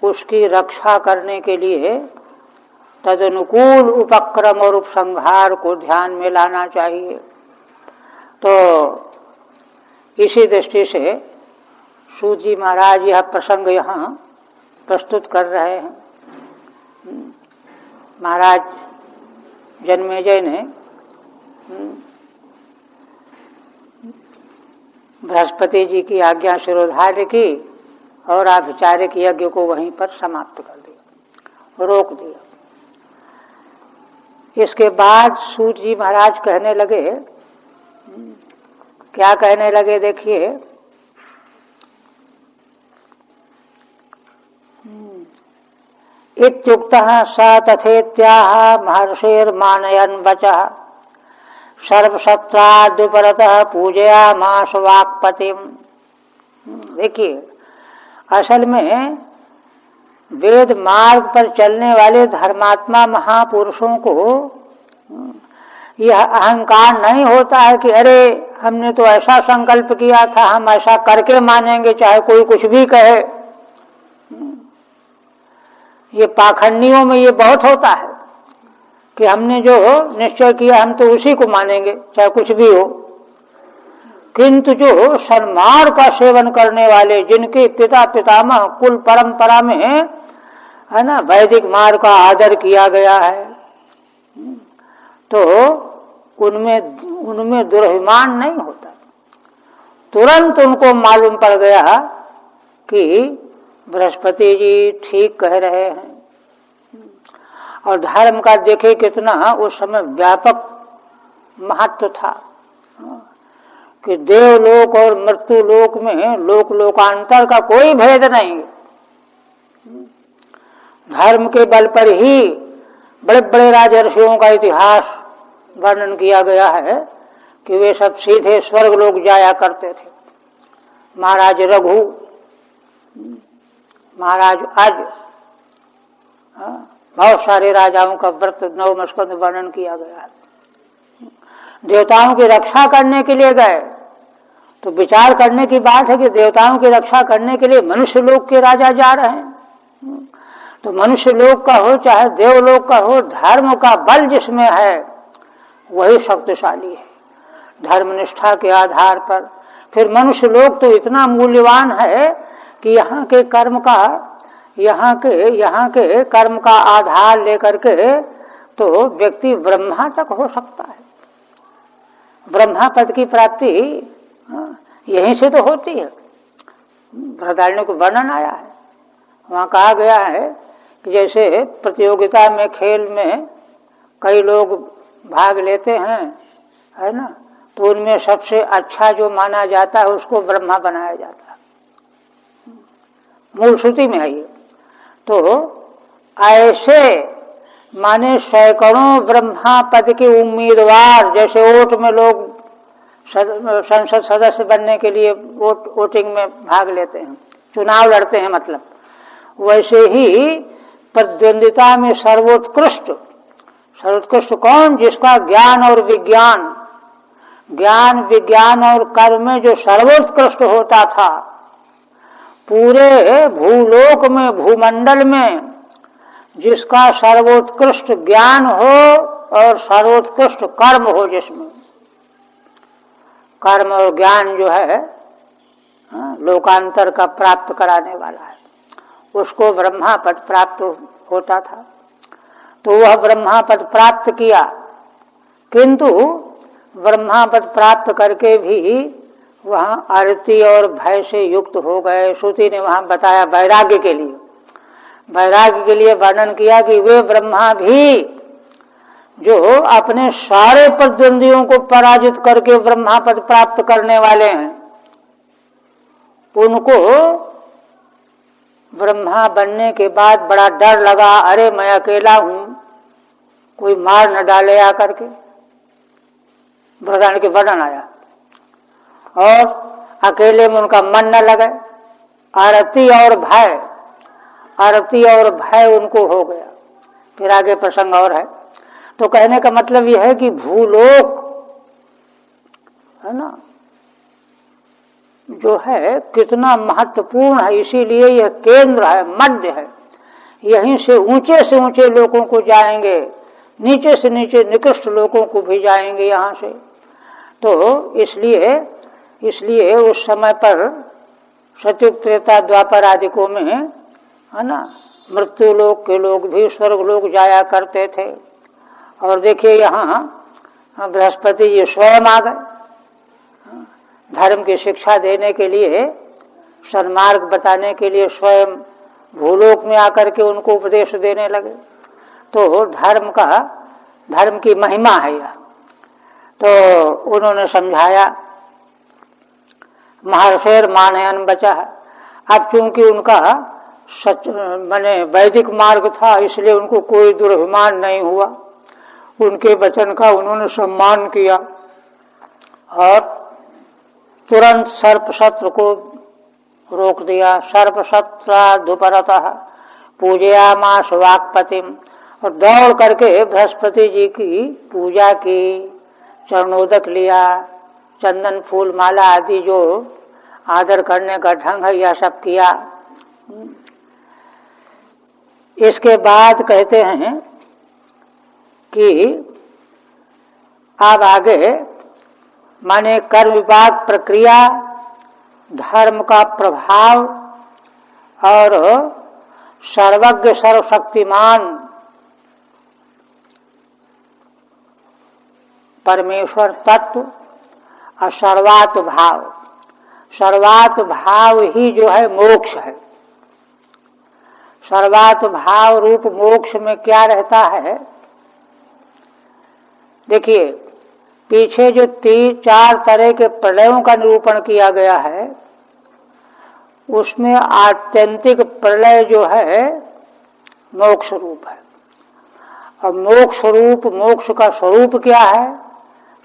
उसकी रक्षा करने के लिए तदनुकूल उपक्रम और उपसंहार को ध्यान में लाना चाहिए। तो इसी दृष्टि से सूत जी महाराज यह प्रसंग यहाँ प्रस्तुत कर रहे हैं। महाराज जन्मेजय ने बृहस्पति जी की आज्ञा शिरोधार्य की और आभिचारिक यज्ञ को वहीं पर समाप्त कर दिया, रोक दिया। इसके बाद सूत जी महाराज कहने लगे, क्या कहने लगे देखिए, इत्युक्तः स तथेत्याह महर्षिर्मानयन् वचः सर्वसत्राद्युपरतः पूजयामास वाक्पतिम। देखिए, असल में वेद मार्ग पर चलने वाले धर्मात्मा महापुरुषों को यह अहंकार नहीं होता है कि अरे हमने तो ऐसा संकल्प किया था, हम ऐसा करके मानेंगे चाहे कोई कुछ भी कहे। ये पाखंडियों में ये बहुत होता है कि हमने जो निश्चय किया हम तो उसी को मानेंगे चाहे कुछ भी हो। किंतु जो सन्मार्ग का सेवन करने वाले, जिनके पिता पितामह कुल परंपरा में है ना वैदिक मार्ग का आदर किया गया है, तो उनमें दुर्भिमान नहीं होता। तुरंत उनको मालूम पड़ गया कि बृहस्पति जी ठीक कह रहे हैं। और धर्म का देखे कितना उस समय व्यापक महत्व था कि देवलोक और मृत्यु लोक में लोक लोकांतर का कोई भेद नहीं। धर्म के बल पर ही बड़े बड़े राजर्षियों का इतिहास वर्णन किया गया है कि वे सब सीधे स्वर्ग लोक जाया करते थे। महाराज रघु, महाराज अज, बहुत सारे राजाओं का व्रत नवम स्कंध वर्णन किया गया है। देवताओं की रक्षा करने के लिए गए तो विचार करने की बात है कि देवताओं की रक्षा करने के लिए मनुष्य लोक के राजा जा रहे हैं। तो मनुष्य लोक का हो चाहे देवलोक का हो, धर्म का बल जिसमें है वही शक्तिशाली है, धर्मनिष्ठा के आधार पर। फिर मनुष्य लोक तो इतना मूल्यवान है कि यहाँ के कर्म का आधार लेकर के तो व्यक्ति ब्रह्मा तक हो सकता है। ब्रह्मा पद की प्राप्ति यहीं से तो होती है। बृहदारण्यक को वर्णन आया है, वहाँ कहा गया है कि जैसे प्रतियोगिता में, खेल में कई लोग भाग लेते हैं, है ना, तो उनमें सबसे अच्छा जो माना जाता है उसको ब्रह्मा बनाया जाता है। मूल श्रुति में है ये। तो ऐसे माने सैकड़ों ब्रह्मा पद के उम्मीदवार, जैसे वोट में लोग संसद सदस्य बनने के लिए वोटिंग में भाग लेते हैं, चुनाव लड़ते हैं, मतलब वैसे ही प्रतिद्वंदिता में सर्वोत्कृष्ट कौन? जिसका ज्ञान और विज्ञान और कर्म में जो सर्वोत्कृष्ट होता था, पूरे भूलोक में, भूमंडल में जिसका सर्वोत्कृष्ट ज्ञान हो और सर्वोत्कृष्ट कर्म हो, जिसमें कर्म और ज्ञान जो है लोकांतर का प्राप्त कराने वाला है, उसको ब्रह्मा पद प्राप्त होता था। तो वह ब्रह्मा पद प्राप्त किया, किंतु ब्रह्मा पद प्राप्त करके भी वहाँ आरती और भय से युक्त हो गए। श्रुति ने वहाँ बताया वैराग्य के लिए वर्णन किया कि वे ब्रह्मा भी जो अपने सारे प्रतिद्वंदियों को पराजित करके ब्रह्मा पद प्राप्त करने वाले हैं, उनको ब्रह्मा बनने के बाद बड़ा डर लगा, अरे मैं अकेला हूं, कोई मार न डाले आकर के। बृहदारण्यक के वर्णन आया। और अकेले में उनका मन न लगे, आरती और भय उनको हो गया। फिर आगे प्रसंग और है। तो कहने का मतलब यह है कि भूलोक है ना, जो है कितना महत्वपूर्ण है। इसीलिए यह केंद्र है, मध्य है। यहीं से ऊंचे लोगों को जाएंगे, नीचे से नीचे निकृष्ट लोगों को भी जाएंगे यहाँ से। तो इसलिए उस समय पर सतयुग त्रेता द्वापर आदिकों में, है ना, मृत्यु लोक के लोग भी स्वर्ग लोक जाया करते थे। और देखिए यहाँ बृहस्पति जी स्वयं आ गए धर्म की शिक्षा देने के लिए, सन्मार्ग बताने के लिए स्वयं भूलोक में आकर के उनको उपदेश देने लगे। तो धर्म की महिमा है यह। तो उन्होंने समझाया, महर्षेर मानयन बचा है। अब चूंकि उनका माने वैदिक मार्ग था, इसलिए उनको कोई दुर्भिमान नहीं हुआ। उनके वचन का उन्होंने सम्मान किया और तुरंत सर्प शत्रु को रोक दिया। सर्प शत्राधुपरतः पूजयामास वाक्पतिम, और दौड़ करके बृहस्पति जी की पूजा की, चरणोदक लिया, चंदन फूल माला आदि जो आदर करने का ढंग है यह सब किया। इसके बाद कहते हैं कि अब आगे माने कर्म विपाक प्रक्रिया, धर्म का प्रभाव और सर्वज्ञ सर्वशक्तिमान परमेश्वर तत्व और सर्वात्म भाव। सर्वात्म भाव ही जो है मोक्ष है। सर्वात्म भाव रूप मोक्ष में क्या रहता है? देखिए, पीछे जो 4 तरह के प्रलयों का निरूपण किया गया है, उसमें आत्यंतिक प्रलय जो है मोक्ष रूप है। और मोक्ष का स्वरूप क्या है?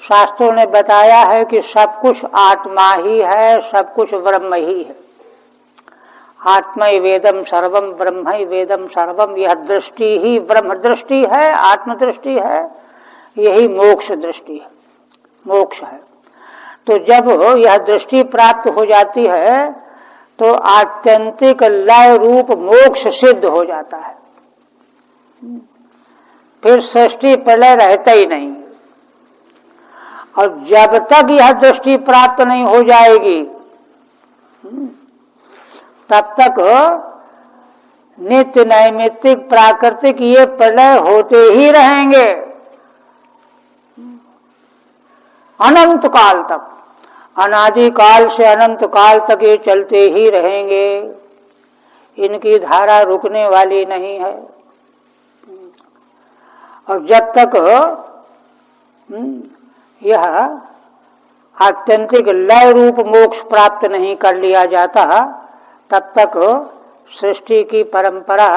शास्त्रों ने बताया है कि सब कुछ आत्मा ही है, सब कुछ ब्रह्म ही है। आत्मैवेदम सर्वम ब्रह्मैवेदम सर्वम, यह दृष्टि ही ब्रह्म दृष्टि है, आत्मदृष्टि है, यही मोक्ष दृष्टि है, मोक्ष है। तो जब यह दृष्टि प्राप्त हो जाती है तो आत्यंतिक लय रूप मोक्ष सिद्ध हो जाता है। फिर सृष्टि प्रलय रहता ही नहीं। और जब तक यह दृष्टि प्राप्त नहीं हो जाएगी तब तक नित्य नैमित्तिक प्राकृतिक ये प्रलय होते ही रहेंगे अनंत काल तक। अनादि काल से अनंत काल तक ये चलते ही रहेंगे, इनकी धारा रुकने वाली नहीं है। और जब तक यह आत्यंतिक लय रूप मोक्ष प्राप्त नहीं कर लिया जाता तब तक सृष्टि की परंपरा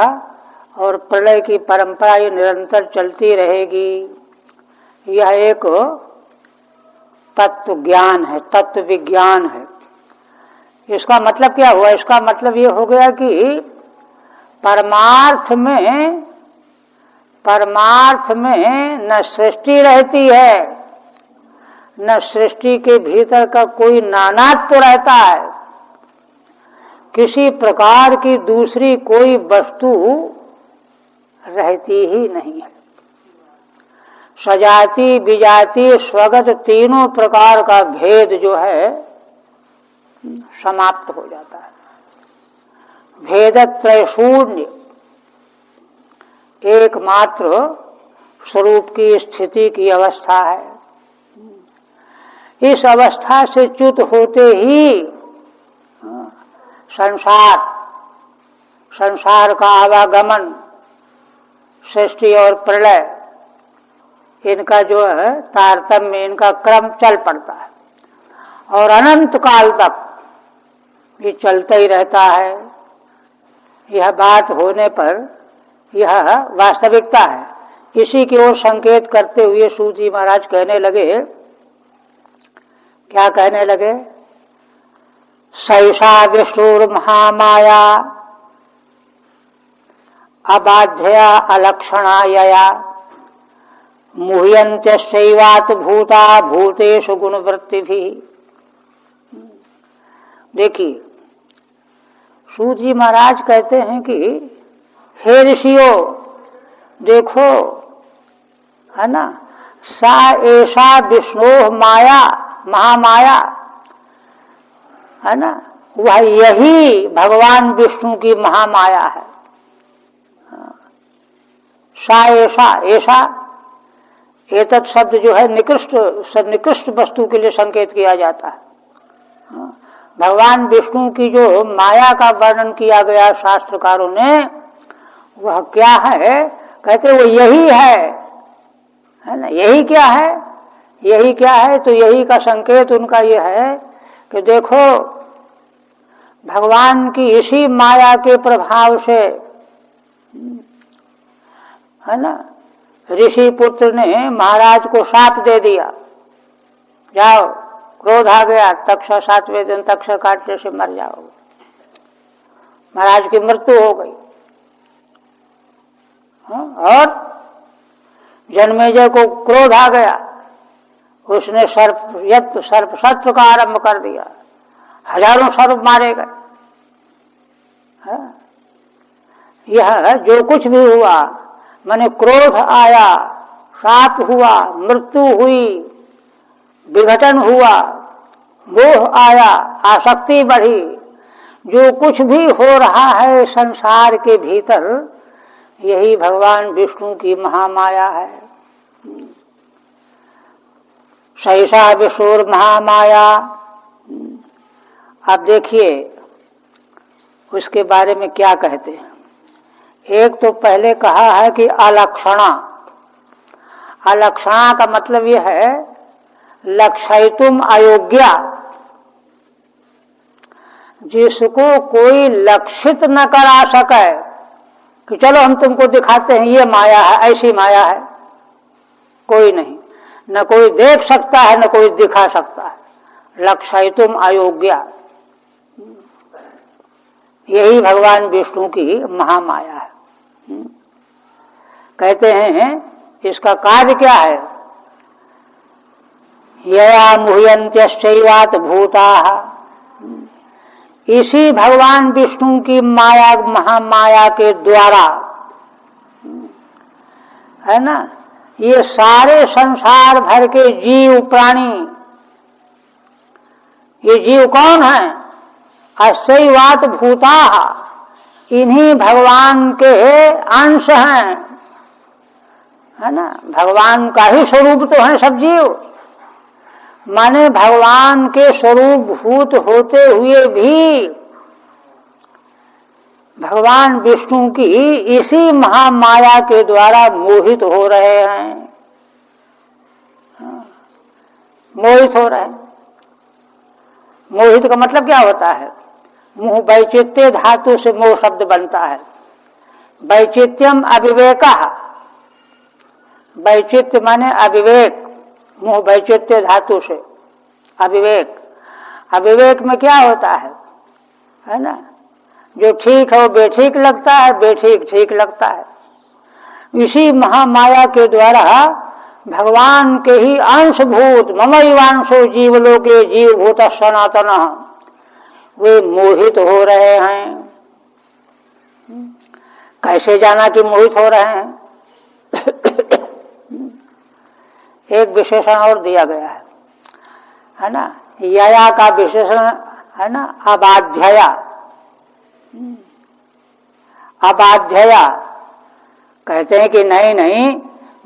और प्रलय की परंपरा ये निरंतर चलती रहेगी। यह एक तत्व ज्ञान है, तत्व विज्ञान है। इसका मतलब क्या हुआ? इसका मतलब ये हो गया कि परमार्थ में न सृष्टि रहती है, न सृष्टि के भीतर का कोई नानात्व रहता है। किसी प्रकार की दूसरी कोई वस्तु रहती ही नहीं है। सजाति विजाति स्वगत तीनों प्रकार का भेद जो है समाप्त हो जाता है। भेदत्रय शून्य एकमात्र स्वरूप की स्थिति की अवस्था है। इस अवस्था से च्युत होते ही संसार का आवागमन, सृष्टि और प्रलय, इनका जो है तारतम्य, इनका क्रम चल पड़ता है और अनंत काल तक ये चलता ही रहता है। यह बात होने पर यह वास्तविकता है। इसी की ओर संकेत करते हुए सूत जी महाराज कहने लगे, क्या कहने लगे? सैषा विष्णुर महामाया अबाध्या अलक्षणा यया मुह्यन्त्यश्चैवात भूता भूतेषु गुणवृत्तिभिः। देखिए, सूत जी महाराज कहते हैं कि हे ऋषियों देखो, है ना, सा ऐसा विष्णु माया महामाया, है ना, वह यही भगवान विष्णु की महामाया है। सा ऐसा, ऐसा एतत् शब्द जो है निकृष्ट वस्तु के लिए संकेत किया जाता है। भगवान विष्णु की जो माया का वर्णन किया गया शास्त्रकारों ने, वह क्या है? कहते वो यही है ना। यही क्या है? यही क्या है? तो यही का संकेत उनका यह है कि देखो, भगवान की इसी माया के प्रभाव से, है ना, ऋषि पुत्र ने महाराज को शाप दे दिया, जाओ, क्रोध आ गया, तक्षा 7वें दिन तक्षा काटने से मर जाओगे। महाराज की मृत्यु हो गई। और जन्मेजय को क्रोध आ गया, उसने सर्प सत्व का आरंभ कर दिया, हजारों सर्प मारे गए। यह जो कुछ भी हुआ, माने क्रोध आया, शाप हुआ, मृत्यु हुई, विघटन हुआ, मोह आया, आसक्ति बढ़ी, जो कुछ भी हो रहा है संसार के भीतर, यही भगवान विष्णु की महामाया है। सहसा विष्णुर महामाया। आप देखिए उसके बारे में क्या कहते हैं। एक तो पहले कहा है कि अलक्षणा। अलक्षणा का मतलब यह है लक्षयितुम अयोग्या, जिसको कोई लक्षित न करा सके कि चलो हम तुमको दिखाते हैं ये माया है, ऐसी माया है, कोई नहीं, न कोई देख सकता है न कोई दिखा सकता है। लक्षयितुम अयोग्या, यही भगवान विष्णु की महामाया है। कहते हैं इसका कार्य क्या है? यया मुह्यन्त्यश्चैवात भूताः, इसी भगवान विष्णु की माया महामाया के द्वारा, है ना, ये सारे संसार भर के जीव प्राणी, ये जीव कौन है? अश्चैवात भूताः, इन्हीं भगवान के अंश हैं, है ना। भगवान का ही स्वरूप तो है सब जीव, माने भगवान के स्वरूप भूत होते हुए भी भगवान विष्णु की इसी महामाया के द्वारा मोहित हो रहे हैं, मोहित हो रहे हैं। मोहित का मतलब क्या होता है? मुह वैचित्य धातु से मोह शब्द बनता है। वैचित्यम अविवेकः, वैचित्य माने अविवेक, मुह वैचित्य धातु से अविवेक। अविवेक में क्या होता है ना, जो ठीक है वो बेठीक लगता है, बेठीक ठीक लगता है। इसी महामाया के द्वारा भगवान के ही अंशभूत ममैवांशो जीवलोके जीवभूत सनातन, वे मोहित हो रहे हैं। कैसे जाना कि मोहित हो रहे हैं? एक विशेषण और दिया गया है ना, यया का विशेषण है ना, अबाध्यया। अबाध्यया कहते हैं कि नहीं नहीं,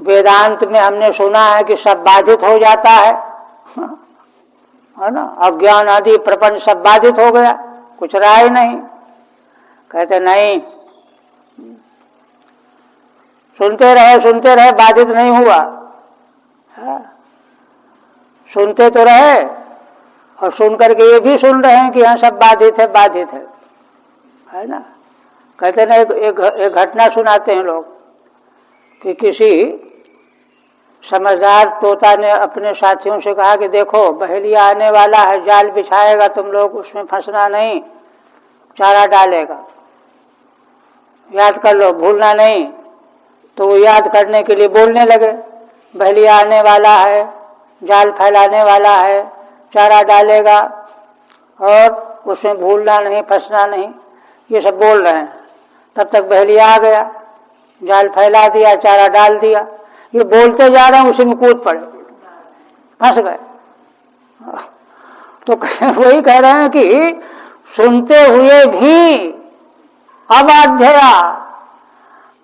वेदांत में हमने सुना है कि सब बाधित हो जाता है ना, अज्ञान आदि प्रपंच सब बाधित हो गया, कुछ रहा ही नहीं। कहते नहीं, सुनते रहे बाधित नहीं हुआ। सुनते तो रहे और सुन करके ये भी सुन रहे हैं कि यहाँ सब बाधित है ना। कहते ना, एक घटना सुनाते हैं लोग कि किसी समझदार तोता ने अपने साथियों से कहा कि देखो बहेलिया आने वाला है, जाल बिछाएगा, तुम लोग उसमें फंसना नहीं, चारा डालेगा, याद कर लो, भूलना नहीं। तो वो याद करने के लिए बोलने लगे बहलिया आने वाला है, जाल फैलाने वाला है, चारा डालेगा और उसमें भूलना नहीं, फंसना नहीं, ये सब बोल रहे हैं। तब तक बहलिया आ गया, जाल फैला दिया, चारा डाल दिया, ये बोलते जा रहे हैं, उसी में कूद पड़े, फंस गए। तो वही कह रहे हैं कि सुनते हुए भी अबाध्यया,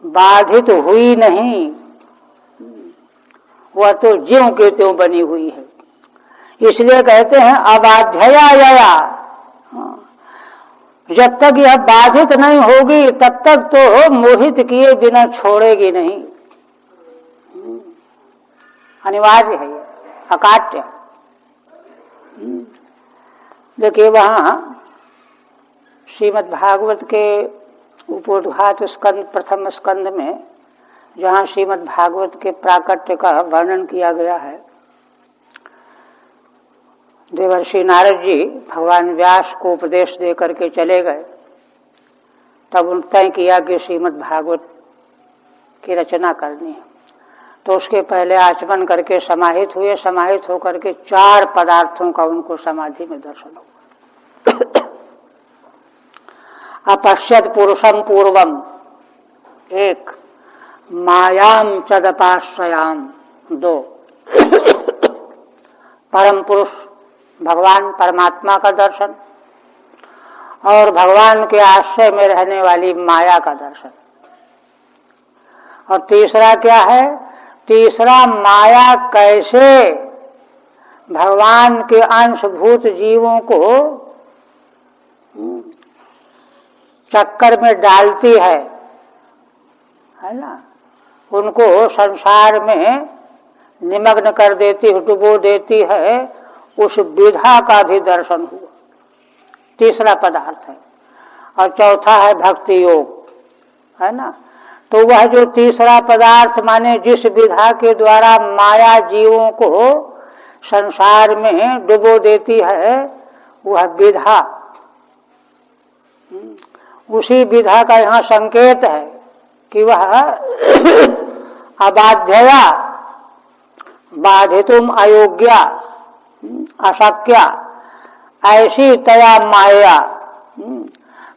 बाधित हुई नहीं, वह तो ज्यों के त्यों बनी हुई है। इसलिए कहते हैं अबाध्यया यया, जब तक यह बाधित नहीं होगी तब तक तो मोहित किए बिना छोड़ेगी नहीं, अनिवार्य है, ये अकाट्य। देखिए वहाँ श्रीमद् भागवत के उपोद्घात स्कंद, प्रथम स्कंद में जहाँ श्रीमद् भागवत के प्राकट्य का वर्णन किया गया है, देवर्षि नारद जी भगवान व्यास को उपदेश दे करके चले गए। तब उन्होंने तय किया कि श्रीमद् भागवत की रचना करनी है। तो उसके पहले आचमन करके समाहित हुए। समाहित होकर के 4 पदार्थों का उनको समाधि में दर्शन हुआ। अपश्यत पुरुषम पूर्वम, 1, मायाम चदपाश्रयाम, 2, परम पुरुष भगवान परमात्मा का दर्शन और भगवान के आश्रय में रहने वाली माया का दर्शन। और तीसरा क्या है? तीसरा माया कैसे भगवान के अंशभूत जीवों को चक्कर में डालती है ना, उनको संसार में निमग्न कर देती है, डुबो देती है, उस विधा का भी दर्शन हुआ। तीसरा पदार्थ है। और चौथा है भक्ति योग, है ना। तो वह जो तीसरा पदार्थ माने जिस विधा के द्वारा माया जीवों को संसार में डुबो देती है, वह विधा, उसी विधा का यहाँ संकेत है कि वह अबाध्यया, बाधितुम अयोग्या, अशक्या, ऐसी तया माया,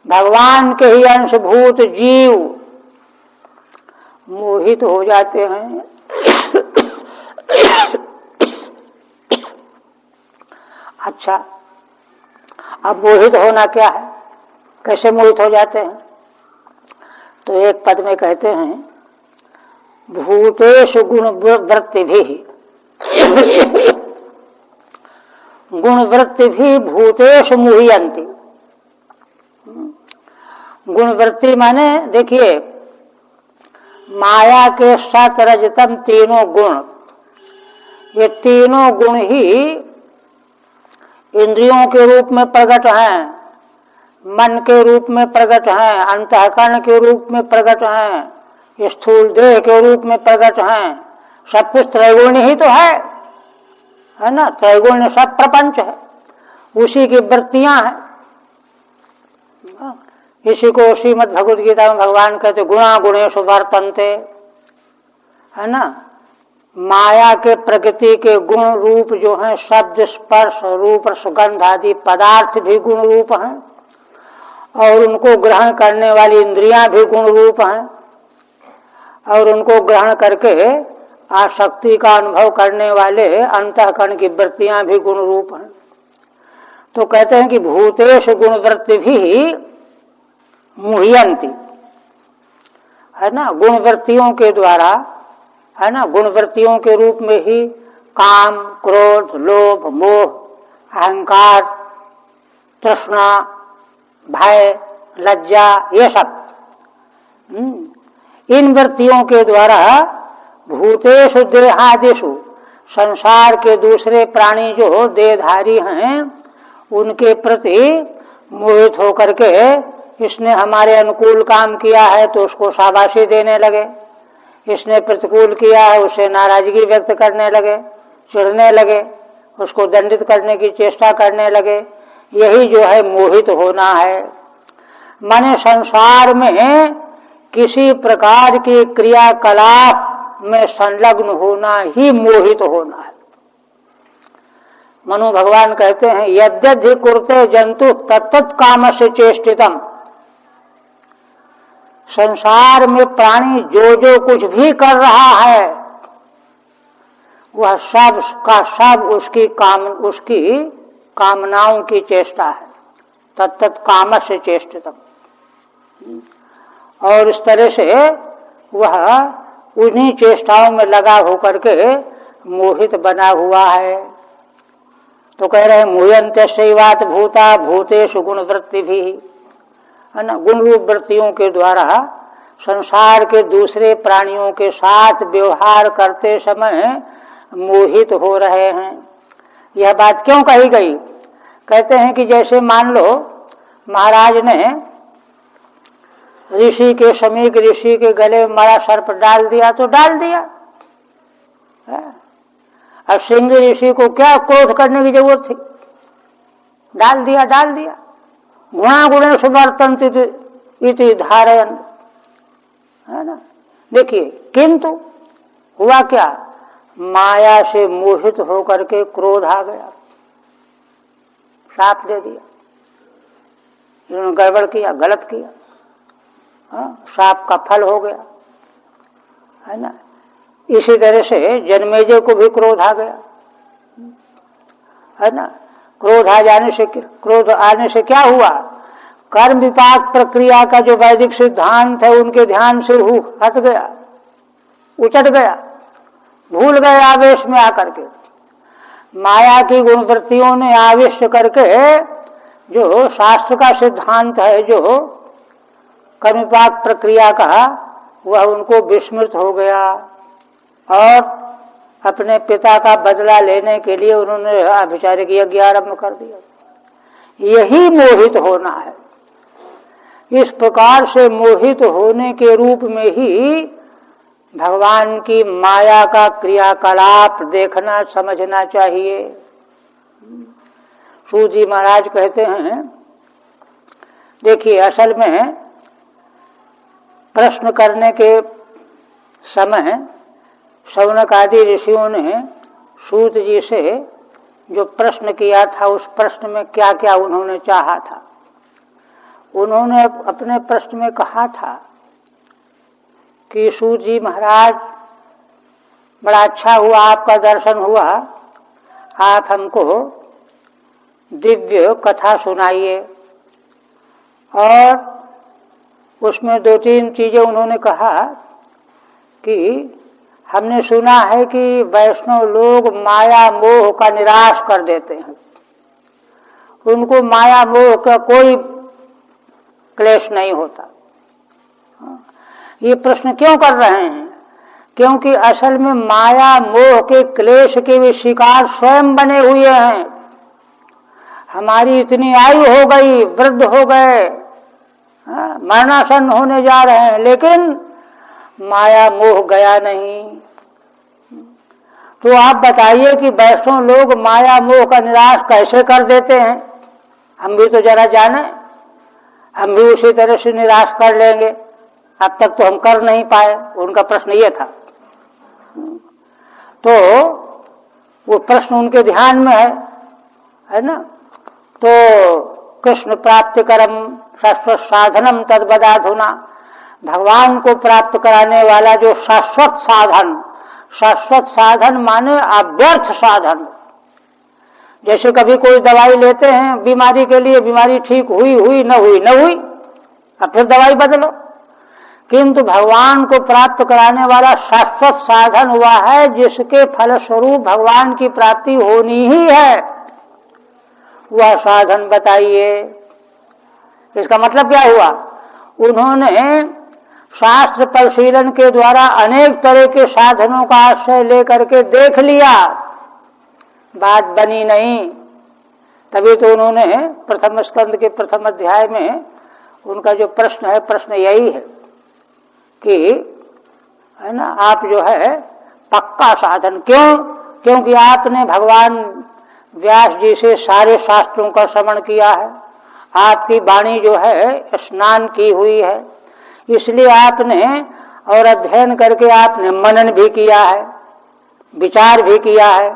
भगवान के ही अंशभूत जीव मोहित हो जाते हैं। अच्छा, अब मोहित होना क्या है, कैसे मोहित हो जाते हैं? तो एक पद में कहते हैं भूतेषु गुणवृत्तिभिः, गुणवृत्तिभिः भूतेषु मुह्यन्ति। गुणवृत्ति माने देखिए, माया के सत रजतम तीनों गुण, ये तीनों गुण ही इंद्रियों के रूप में प्रकट हैं, मन के रूप में प्रकट हैं, अंतःकरण के रूप में प्रकट हैं, स्थूल देह के रूप में प्रकट हैं। सब कुछ त्रैगुण्य ही तो है ना। त्रैगुण्य सब प्रपंच है, उसी की वृत्तियां हैं। इसी को श्रीमद् भगवद गीता में भगवान कहते गुणा गुणेषु वर्तन्ते, है ना। माया के प्रकृति के गुण रूप जो हैं, शब्द स्पर्श रूप सुगंध आदि पदार्थ भी गुण रूप हैं, और उनको ग्रहण करने वाली इंद्रियां भी गुण रूप हैं, और उनको ग्रहण करके आसक्ति का अनुभव करने वाले अंतःकरण की वृत्तियां भी गुण रूप हैं। तो कहते हैं कि भूतेषु गुणवृत्ति भी मुह्यन्ति, है ना। गुणवृत्तियों के द्वारा, है ना, गुणवृत्तियों के रूप में ही काम, क्रोध, लोभ, मोह, अहंकार, तृष्णा, भय, लज्जा, ये सब इन वृत्तियों के द्वारा भूतेषु देहादिषु, संसार के दूसरे प्राणी जो देहधारी हैं उनके प्रति मोहित होकर के इसने हमारे अनुकूल काम किया है तो उसको शाबाशी देने लगे, इसने प्रतिकूल किया है उसे नाराजगी व्यक्त करने लगे, चिढ़ने लगे, उसको दंडित करने की चेष्टा करने लगे। यही जो है मोहित होना है। माने संसार में किसी प्रकार की क्रियाकलाप में संलग्न होना ही मोहित होना है। मनु भगवान कहते हैं यद्यधि कुरुते जंतु तत्त काम से चेष्टितम। संसार में प्राणी जो जो कुछ भी कर रहा है वह सब का सब उसकी कामनाओं की चेष्टा है। तत्त काम से चेष्टितम। और इस तरह से वह उन्हीं चेष्टाओं में लगा होकर के मोहित बना हुआ है। तो कह रहे हैं मुह्यन्ते शैवात भूता भूतेषु गुण वृत्ति भी, है ना। गुण रूप वृत्तियों के द्वारा संसार के दूसरे प्राणियों के साथ व्यवहार करते समय मोहित हो रहे हैं। यह बात क्यों कही गई? कहते हैं कि जैसे मान लो महाराज ने ऋषि के समीक ऋषि के गले में बड़ा सर्प डाल दिया तो डाल दिया। अब सिंह ऋषि को क्या क्रोध करने की जरूरत थी? डाल दिया डाल दिया। गुणा गुणे सुवर्तन इति धारयन, है ना। देखिए किंतु हुआ क्या? माया से मोहित होकर के क्रोध आ गया, साथ दे दिया। इन्होंने गड़बड़ किया, गलत किया, साप का फल हो गया, है ना। इसी तरह से जन्मेजय को भी क्रोध आ गया, है ना। क्रोध आने से क्या हुआ? कर्म विपाक प्रक्रिया का जो वैदिक सिद्धांत है उनके ध्यान से हट गया, उचट गया, भूल गए आवेश में आकर के। माया की गुणवृत्तियों ने आविष्ट करके जो शास्त्र का सिद्धांत है, जो कर्मपाक प्रक्रिया का, वह उनको विस्मृत हो गया और अपने पिता का बदला लेने के लिए उन्होंने आभिचारिक यज्ञ आरंभ कर दिया। यही मोहित होना है। इस प्रकार से मोहित होने के रूप में ही भगवान की माया का क्रियाकलाप देखना समझना चाहिए। सूत जी महाराज कहते हैं, देखिए असल में प्रश्न करने के समय शौनक आदि ऋषियों ने सूत जी से जो प्रश्न किया था उस प्रश्न में क्या क्या उन्होंने चाहा था। उन्होंने अपने प्रश्न में कहा था कि सूत जी महाराज बड़ा अच्छा हुआ, आपका दर्शन हुआ, आप हमको दिव्य कथा सुनाइए। और उसमें 2-3 चीजें उन्होंने कहा कि हमने सुना है कि वैष्णव लोग माया मोह का निराश कर देते हैं, उनको माया मोह का कोई क्लेश नहीं होता। ये प्रश्न क्यों कर रहे हैं? क्योंकि असल में माया मोह के क्लेश के भी शिकार स्वयं बने हुए हैं। हमारी इतनी आयु हो गई, वृद्ध हो गए, मरणासन्न होने जा रहे हैं, लेकिन माया मोह गया नहीं। तो आप बताइए कि वैष्णव लोग माया मोह का निराश कैसे कर देते हैं? हम भी तो जरा जाने, हम भी उसी तरह से निराश कर लेंगे। अब तक तो हम कर नहीं पाए। उनका प्रश्न ये था। तो वो प्रश्न उनके ध्यान में है ना। तो कृष्ण प्राप्ति करम शाश्वत साधनम तद्वदाधुना, भगवान को प्राप्त कराने वाला जो शाश्वत साधन माने अव्यर्थ साधन। जैसे कभी कोई दवाई लेते हैं बीमारी के लिए, बीमारी ठीक हुई न हुई, अब फिर दवाई बदलो। किंतु भगवान को प्राप्त कराने वाला शाश्वत साधन हुआ है जिसके फलस्वरूप भगवान की प्राप्ति होनी ही है। वह साधन बताइए। इसका मतलब क्या हुआ? उन्होंने शास्त्र परिशीलन के द्वारा अनेक तरह के साधनों का आश्रय लेकर के देख लिया, बात बनी नहीं। तभी तो उन्होंने प्रथम स्कंद के प्रथम अध्याय में उनका जो प्रश्न है, प्रश्न यही है कि, है ना, आप जो है पक्का साधन। क्यों? क्योंकि आपने भगवान व्यास जी से सारे शास्त्रों का श्रवण किया है, आपकी वाणी जो है स्नान की हुई है, इसलिए आपने और अध्ययन करके आपने मनन भी किया है, विचार भी किया है,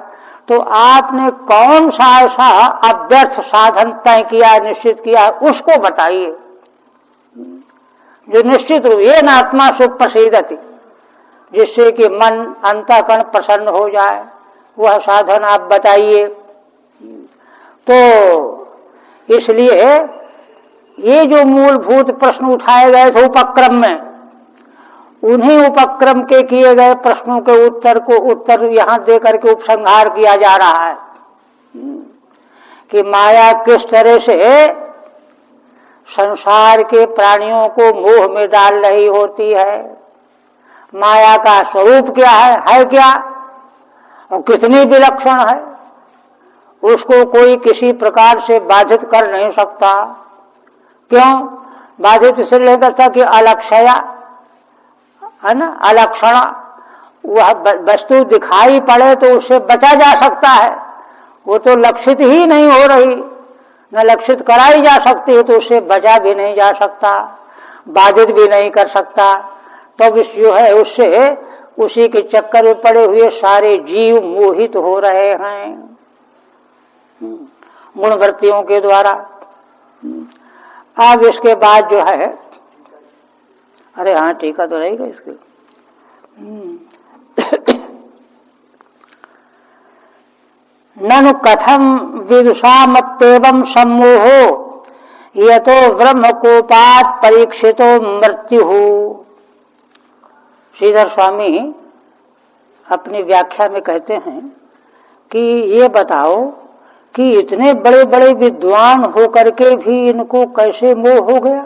तो आपने कौन सा ऐसा अव्यर्थ साधन तय किया, निश्चित किया, उसको बताइए जो निश्चित रूप ये न आत्मा सुख प्रसिद्धति, जिससे कि मन अंतःकरण प्रसन्न हो जाए, वह साधन आप बताइए। तो इसलिए ये जो मूलभूत प्रश्न उठाए गए थे उपक्रम में, उन्हीं उपक्रम के किए गए प्रश्नों के उत्तर यहाँ देकर के उपसंहार किया जा रहा है कि माया किस तरह से संसार के प्राणियों को मोह में डाल रही होती है, माया का स्वरूप क्या है क्या, और कितनी विलक्षण है, उसको कोई किसी प्रकार से बाधित कर नहीं सकता। क्यों बाधित इसलिए करता कि अलक्षया है ना, अलक्षणा, वह वस्तु दिखाई पड़े तो उससे बचा जा सकता है, वो तो लक्षित ही नहीं हो रही, न लक्षित कराई जा सकती है, तो उससे बचा भी नहीं जा सकता, बाधित भी नहीं कर सकता। तब इस जो है उससे उसी के चक्कर में पड़े हुए सारे जीव मोहित हो रहे हैं गुणवृत्तियों के द्वारा। अब इसके बाद जो है, अरे हाँ टीका तो रहेगा इसके, ननु कथम विदुषामत्येवं सम्मोहो यतो ब्रह्मकोपात् परीक्षितो मृत्यु। श्रीधर स्वामी अपनी व्याख्या में कहते हैं कि ये बताओ कि इतने बड़े बड़े विद्वान होकर के भी इनको कैसे मोह हो गया।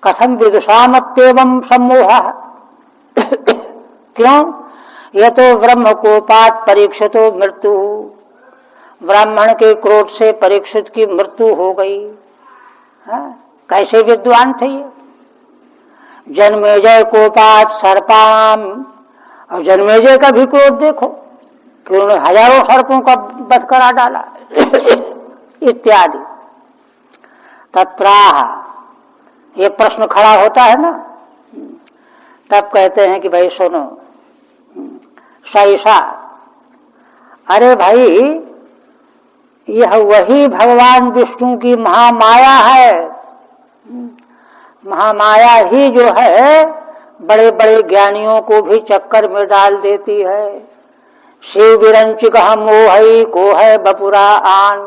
कथम विदुषामत्येवं सम्मोह क्यों, यह तो ब्रह्मकोपात् परीक्षितो मृत्यु, ब्राह्मण के क्रोध से परीक्षित की मृत्यु हो गई। कैसे विद्वान थे ये, जन्मेजय कोपात् सर्पाम, और जन्मेजय का भी क्रोध देखो कि उन्होंने हजारों सर्पों का वध करा डाला इत्यादि। तत्राह, ये प्रश्न खड़ा होता है ना, तब कहते हैं कि भाई सुनो सैसा, अरे भाई यह वही भगवान विष्णु की महामाया है, महामाया ही जो है बड़े बड़े ज्ञानियों को भी चक्कर में डाल देती है। शिव विरंचिक मोहई को है बपुरा आन,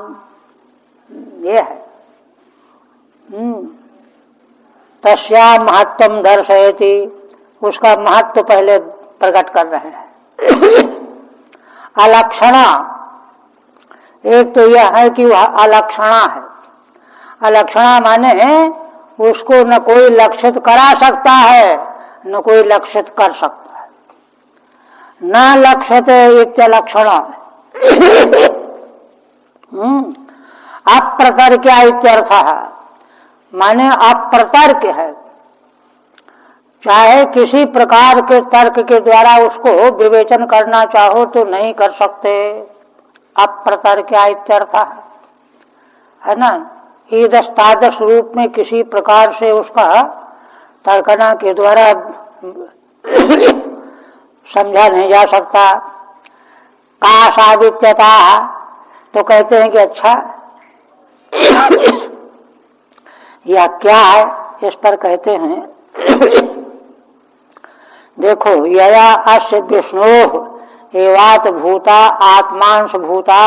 ये है। तस्या महत्वम दर्शयति, उसका महत्व पहले प्रकट कर रहे हैं। अलक्षणा, एक तो यह है कि वह अलक्षणा है। अलक्षणा माने उसको न कोई लक्षित करा सकता है न कोई लक्षित कर सकता है, न लक्ष्यते इत्यलक्षणा। अप्रतर्क इत्यर्थ है, माने अप्रतर्क है, चाहे किसी प्रकार के तर्क के द्वारा उसको विवेचन करना चाहो तो नहीं कर सकते। अप्रतर्क इत्यर्थ है ना, ईदस तादस रूप में किसी प्रकार से उसका तर्कना के द्वारा समझा नहीं जा सकता। का सावित्यता, तो कहते हैं कि अच्छा यह क्या है, इस पर कहते हैं देखो, यया अस्य विष्णोः एवात भूता आत्मांश भूता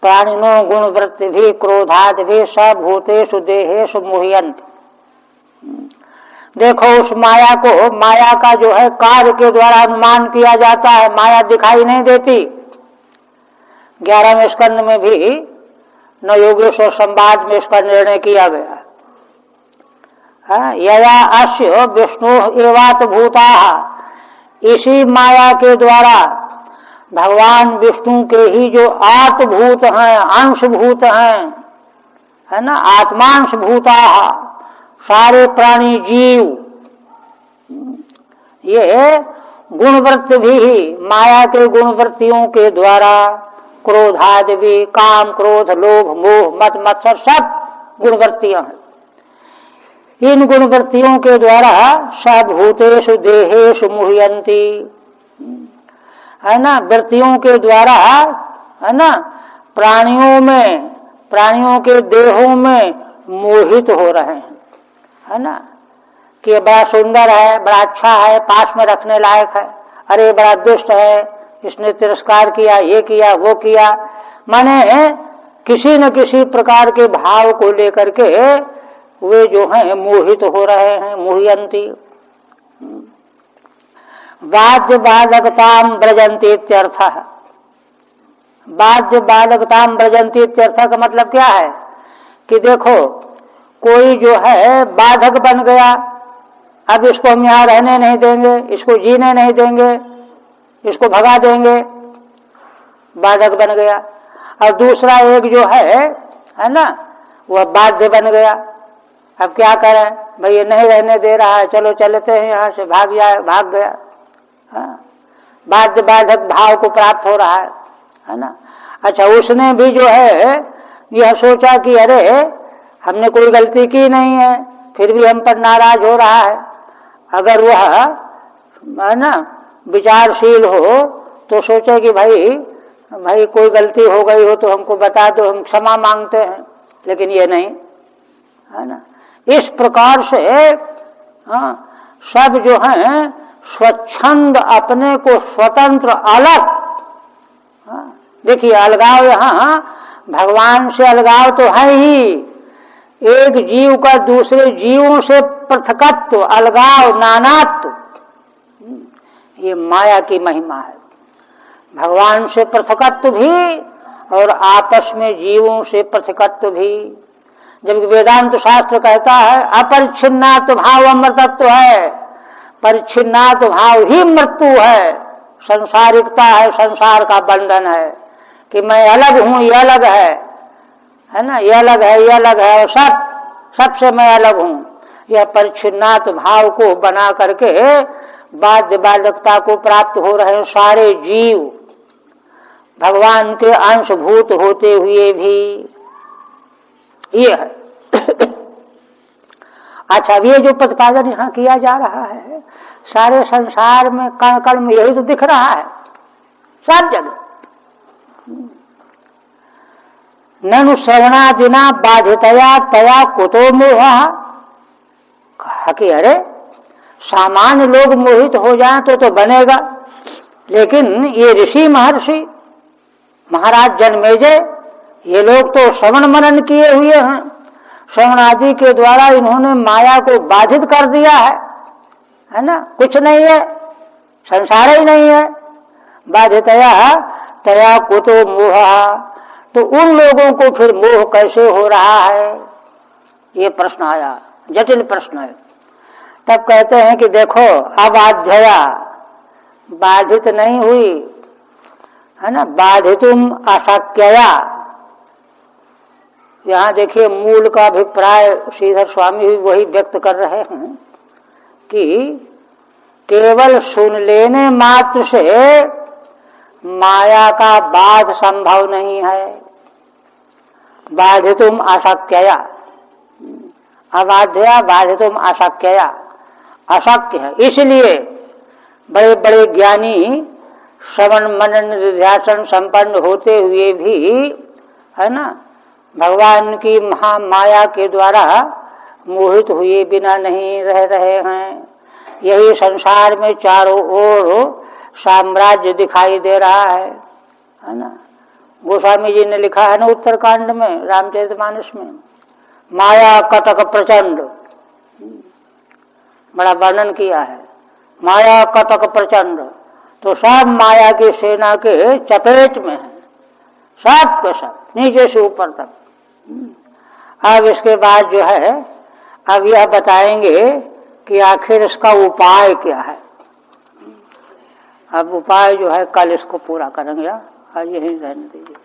प्राणिनो गुणवृत्तिभिः क्रोधादिभिः स भूतेषु देहेषु मुह्यन्ति। देखो उस माया को, माया का जो है कार्य के द्वारा अनुमान किया जाता है, माया दिखाई नहीं देती। 11वें स्कंद में भी न योगेश्वर संवाद में इसका निर्णय किया गया। यया अस्य विष्णु एवात भूता, इसी माया के द्वारा भगवान विष्णु के ही जो आत्मभूत हैं, अंशभूत हैं, है ना, आत्मांश भूता, सारे प्राणी जीव, ये गुणवृत्ति भी माया के गुणवृत्तियों के द्वारा क्रोधादि भी, काम क्रोध लोभ मोह मद मत्सर सब गुणवृत्तियां हैं। इन गुण वृत्तियों के द्वारा सभूतेषु देहेषु मुह्यंती, है ना, वृत्तियों के द्वारा, है ना, प्राणियों में, प्राणियों के देहों में मोहित हो रहे हैं, है ना, कि ये बड़ा सुंदर है, बड़ा अच्छा है, पास में रखने लायक है, अरे बड़ा दुष्ट है, इसने तिरस्कार किया, ये किया, वो किया, माने किसी न किसी प्रकार के भाव को लेकर के वे जो हैं मोहित हो रहे हैं, मुह्यंती। बाध्य बालकताम व्रजंती इत्यर्थः, बाध्य बालकताम व्रजंती इत्यर्थः का मतलब क्या है कि देखो कोई जो है बाधक बन गया, अब इसको हम यहाँ रहने नहीं देंगे, इसको जीने नहीं देंगे, इसको भगा देंगे, बाधक बन गया। और दूसरा एक जो है ना, वह बाध्य बन गया, अब क्या करें भाई, ये नहीं रहने दे रहा है, चलो चलते हैं यहाँ से, भाग गया, बाध्य बाधक भाव को प्राप्त हो रहा है ना। अच्छा, उसने भी जो है यह सोचा कि अरे हमने कोई गलती की नहीं है, फिर भी हम पर नाराज हो रहा है। अगर वह, है ना, विचारशील हो तो सोचे कि भाई कोई गलती हो गई हो तो हमको बता दो, हम क्षमा मांगते हैं, लेकिन ये नहीं, है ना। इस प्रकार से सब जो हैं स्वच्छंद, अपने को स्वतंत्र, अलग, देखिए अलगाव यहाँ भगवान से अलगाव तो है ही, एक जीव का दूसरे जीवों से पृथकत्व, अलगाव, नानात्व, ये माया की महिमा है। भगवान से पृथकत्व भी और आपस में जीवों से पृथकत्व भी। जबकि वेदांत शास्त्र कहता है अपरिच्छिन्नात् भाव अमृतत्व है, परिच्छिन्नात् भाव ही मृत्यु है, संसारिकता है, संसार का बंधन है कि मैं अलग हूँ, ये अलग है ना, ये अलग है, ये अलग है, और सबसे मैं अलग हूँ। यह परिच्छिन्नात् भाव को बना करके बाध्य बालकता को प्राप्त हो रहे सारे जीव, भगवान के अंशभूत होते हुए भी, ये है। अच्छा, ये जो प्रतिपादन यहाँ किया जा रहा है, सारे संसार में कण कण में यही तो दिख रहा है, सब जगह। ननु शरणादिना बाधितया तया कुतो मोह, कहा कि अरे सामान्य लोग मोहित हो जाएं तो बनेगा, लेकिन ये ऋषि महर्षि महाराज जन्मेजय, ये लोग तो श्रवण मनन किए हुए हैं, श्रवण आदि के द्वारा इन्होंने माया को बाधित कर दिया है ना, कुछ नहीं है, संसार ही नहीं है। बाधितया तया कुतो मोह, तो उन लोगों को फिर मोह कैसे हो रहा है, ये प्रश्न आया, जटिल प्रश्न है। तब कहते हैं कि देखो अबाध्यया, बाधित नहीं हुई, है ना, बाधितुम अशक्यया। यहाँ देखिए मूल का अभिप्राय श्रीधर स्वामी भी वही व्यक्त कर रहे हैं कि केवल सुन लेने मात्र से माया का बाध संभव नहीं है। बाधितुम अशक्यया, अबाध्यया बाधितुम अशक्यया, अशक्य है। इसलिए बड़े बड़े ज्ञानी श्रवण मनन निध्यासन संपन्न होते हुए भी, है ना, भगवान की महामाया के द्वारा मोहित हुए बिना नहीं रह रहे हैं। यही संसार में चारों ओर साम्राज्य दिखाई दे रहा है ना। गोस्वामी जी ने लिखा है ना उत्तरकांड में, रामचरितमानस में, माया कटक प्रचंड, बड़ा वर्णन किया है, माया कटक प्रचंड। तो सब माया की सेना के चपेट में है, सब के सब, नीचे से ऊपर तक। अब इसके बाद जो है, अब यह बताएंगे कि आखिर इसका उपाय क्या है। अब उपाय जो है कल इसको पूरा करेंगे, आज यही रहने दीजिए।